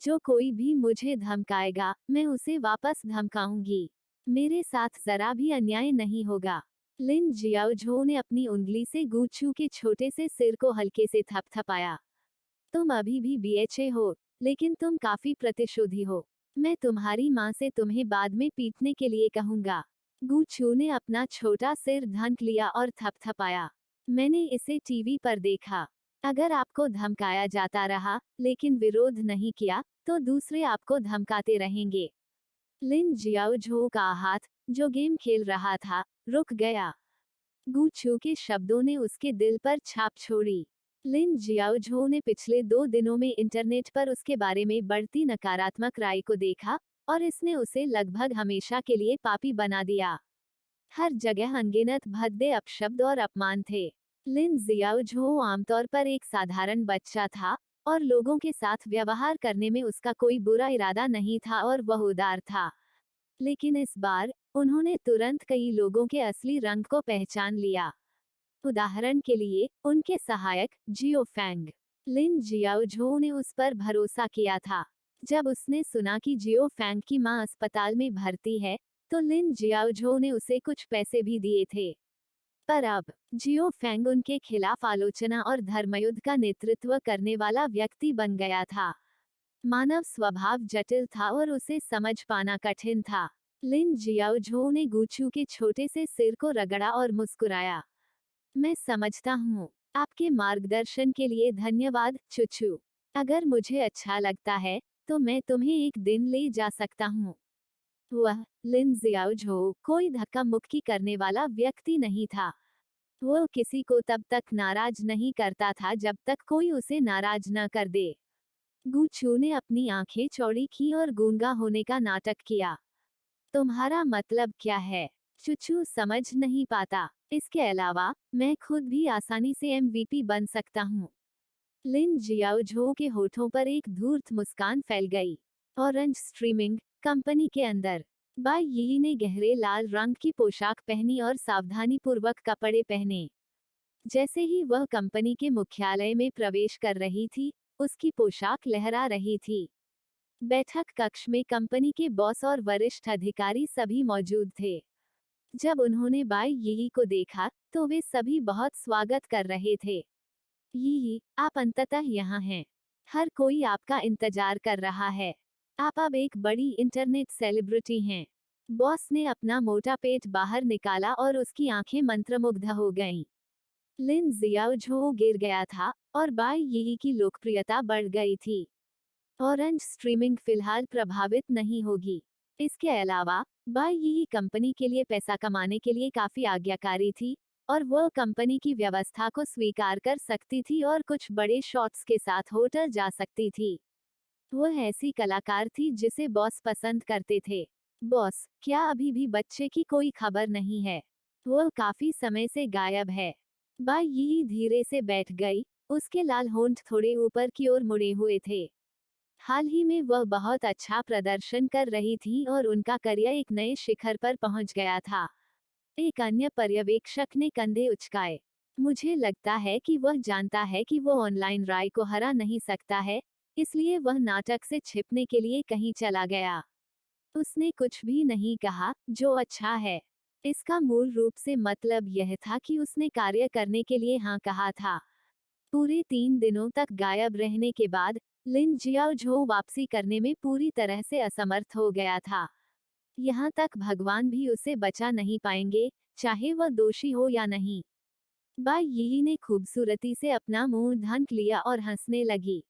जो कोई भी मुझे धमकाएगा, मैं उसे वापस धमकाऊंगी। मेरे साथ जरा भी अन्याय नहीं होगा। लिन जियाओझो ने अपनी उंगली से गूचू के छोटे से सिर को हल्के से थपथपाया। तुम अभी भी बीएचए हो, लेकिन तुम काफी प्रतिशोधी हो। मैं तुम्हारी माँ से तुम्हें बाद में पीटने के लिए कहूंगा। गूचू ने अपना छोटा सिर ढंक लिया और थपथपाया। मैंने इसे टीवी पर देखा। अगर आपको धमकाया जाता रहा, लेकिन विरोध नहीं किया, तो दूसरे आपको धमकाते रहेंगे। लिन जियाओझो का हाथ, जो गेम खेल रहा था, रुक गया। गूचू के शब्दों ने उसके दिल पर छाप छोड़ी। लिन जियाओझो ने पिछले 2 दिनों में इंटरनेट पर उसके बारे में बढ़ती नकारात्मक राय को देखा, और इसने उसे लगभग हमेशा के लिए पापी बना दिया। हर जगह अनगिनत भद्दे अपशब्द और अपमान थे। लिन जियाओझो आमतौर पर एक साधारण बच्चा था, और लोगों के साथ व्यवहार करने में उसका कोई बुरा इरादा नहीं था और वह उदार था। लेकिन इस बार, उन्होंने तुरंत कई लोगों के असली रंग को पहचान लिया। उदाहरण के लिए, उनके सहायक, जियो फैंग। लिन जियाओझो ने उस पर भरोसा किया था। जब उसने सुना कि जियो फैंग की मां अस्पताल में भर्ती है, तो लिन जियाओझो ने उसे कुछ पैसे भी दिए थे। पर अब, जियो फैंग उनके खिलाफ आलोचना और धर्मयुद्ध का नेतृत्व करने वाला व्यक्ति बन गया था। मानव स्वभाव जटिल था और उसे समझ पाना कठिन था। लिन जियाओझो ने गूचू के छोटे से सिर को रगड़ा और मुस्कुराया। मैं समझता हूँ। आपके मार्गदर्शन के लिए धन्यवाद, चुचू। अगर मुझे अच्छा लगता है, तो मैं तुम्हें एक दिन ले जा सकता हूँ। वह, लिन जियाओझो, कोई धक्का मुक्की करने वाला व्यक्ति नहीं था। वह किसी को तब तक नाराज नहीं करता था जब तक कोई उसे नाराज न कर दे। गूचू ने अपनी आंखें चौड़ी की और गूंगा होने का नाटक किया। तुम्हारा मतलब क्या है? चुचू समझ नहीं पाता। इसके अलावा, मैं खुद भी आसानी से एमवीपी बन सकता हूँ। लिन जियाओझो के होठों पर एक धूर्त मुस्कान फैल गई। ऑरेंज स्ट्रीमिंग कंपनी के अंदर, बाई यी ने गहरे लाल रंग की पोशाक पहनी और सावधानीपूर्वक कपड़े पहने। जैसे ही वह कंपनी के मुख्यालय में प्रवेश कर रही थी, उसकी पोशाक लहरा रही थी। बैठक कक्ष में कंपनी के बॉस और वरिष्ठ अधिकारी सभी मौजूद थे। जब उन्होंने बाई यी को देखा, तो वे सभी बहुत स्वागत कर रहे थे। यी, आप अंततः यहाँ हैं। हर कोई आपका इंतजार कर रहा है। आप अब एक बड़ी इंटरनेट सेलिब्रिटी हैं। बॉस ने अपना मोटा पेट बाहर निकाला और उसकी आंखें मंत्रमुग्ध हो गईं। लिन जियाओझो गिर गया था, और बाई यी की लोकप्रियता बढ़ गई थी। ऑरेंज स्ट्रीमिंग फिलहाल प्रभावित नहीं होगी। इसके अलावा बाई यी कंपनी के लिए पैसा कमाने के लिए काफी आज्ञाकारी थी और वो कंपनी की व्यवस्था को स्वीकार कर सकती थी और कुछ बड़े शॉट्स के साथ होटल जा सकती थी। वह ऐसी कलाकार थी जिसे बॉस पसंद करते थे। बॉस, क्या अभी भी बच्चे की कोई खबर नहीं है? वो काफी समय से गायब है। बाई यी धीरे से बैठ गई, उसके लाल होंठ थोड़े ऊपर की ओर मुड़े हुए थे। हाल ही में वह बहुत अच्छा प्रदर्शन कर रही थी और उनका करियर एक नए शिखर पर पहुंच गया था। एक अन्य पर्यवेक्षक ने कंधे उचकाए। मुझे लगता है कि वह जानता है कि वो ऑनलाइन राय को हरा नहीं सकता है, इसलिए वह नाटक से छिपने के लिए कहीं चला गया। उसने कुछ भी नहीं कहा, जो अच्छा है। इसका मूल रूप से मतलब यह था कि उसने कार्य करने के लिए हाँ कहा था। पूरे 3 दिनों तक गायब रहने के बाद लिन जियाओझो वापसी करने में पूरी तरह से असमर्थ हो गया था। यहाँ तक भगवान भी उसे बचा नहीं पाएंगे, चाहे वह दोषी हो या नहीं। बाई यी ने खूबसूरती से अपना मुंह ढक लिया और हंसने लगी।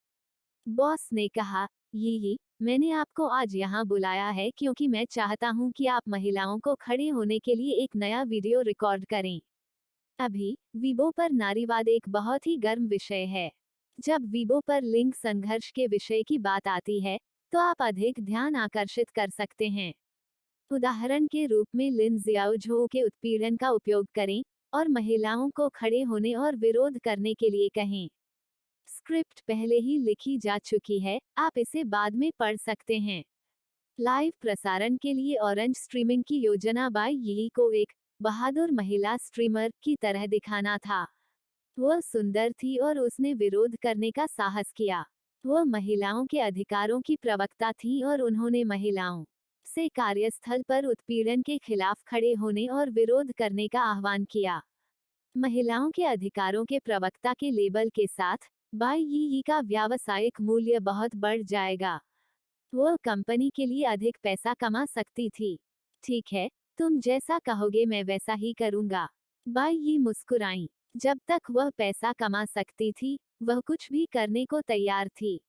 बॉस ने कहा, यी, मैंने आपको आज यहाँ बुलाया है क्योंकि मैं चाहता हूँ कि आप महिलाओं को खड़े होने के लिए एक नया वीडियो रिकॉर्ड करें। अभी वीबो पर नारीवाद एक बहुत ही गर्म विषय है। जब वीबो पर लिंग संघर्ष के विषय की बात आती है, तो आप अधिक ध्यान आकर्षित कर सकते हैं। उदाहरण के रूप में लिन जियाओझो के उत्पीड़न का उपयोग करें और महिलाओं को खड़े होने और विरोध करने के लिए कहें। स्क्रिप्ट पहले ही लिखी जा चुकी है, आप इसे बाद में पढ़ सकते हैं। लाइव प्रसारण के लिए ऑरेंज स्ट्रीमिंग की योजना बाई यी को एक बहादुर महिला स्ट्रीमर की तरह दिखाना था। वह सुंदर थी और उसने विरोध करने का साहस किया। वह महिलाओं के अधिकारों की प्रवक्ता थी और उन्होंने महिलाओं से कार्यस्थल पर उत्पीड़न के खिलाफ खड़े होने और विरोध करने का आह्वान किया। महिलाओं के अधिकारों के प्रवक्ता के लेबल के साथ बाई यी का व्यावसायिक मूल्य बहुत बढ़ जाएगा। वह कंपनी के लिए अधिक पैसा कमा सकती थी। ठीक है, तुम जैसा कहोगे मैं वैसा ही करूंगा। बाई यी मुस्कुराई। जब तक वह पैसा कमा सकती थी, वह कुछ भी करने को तैयार थी।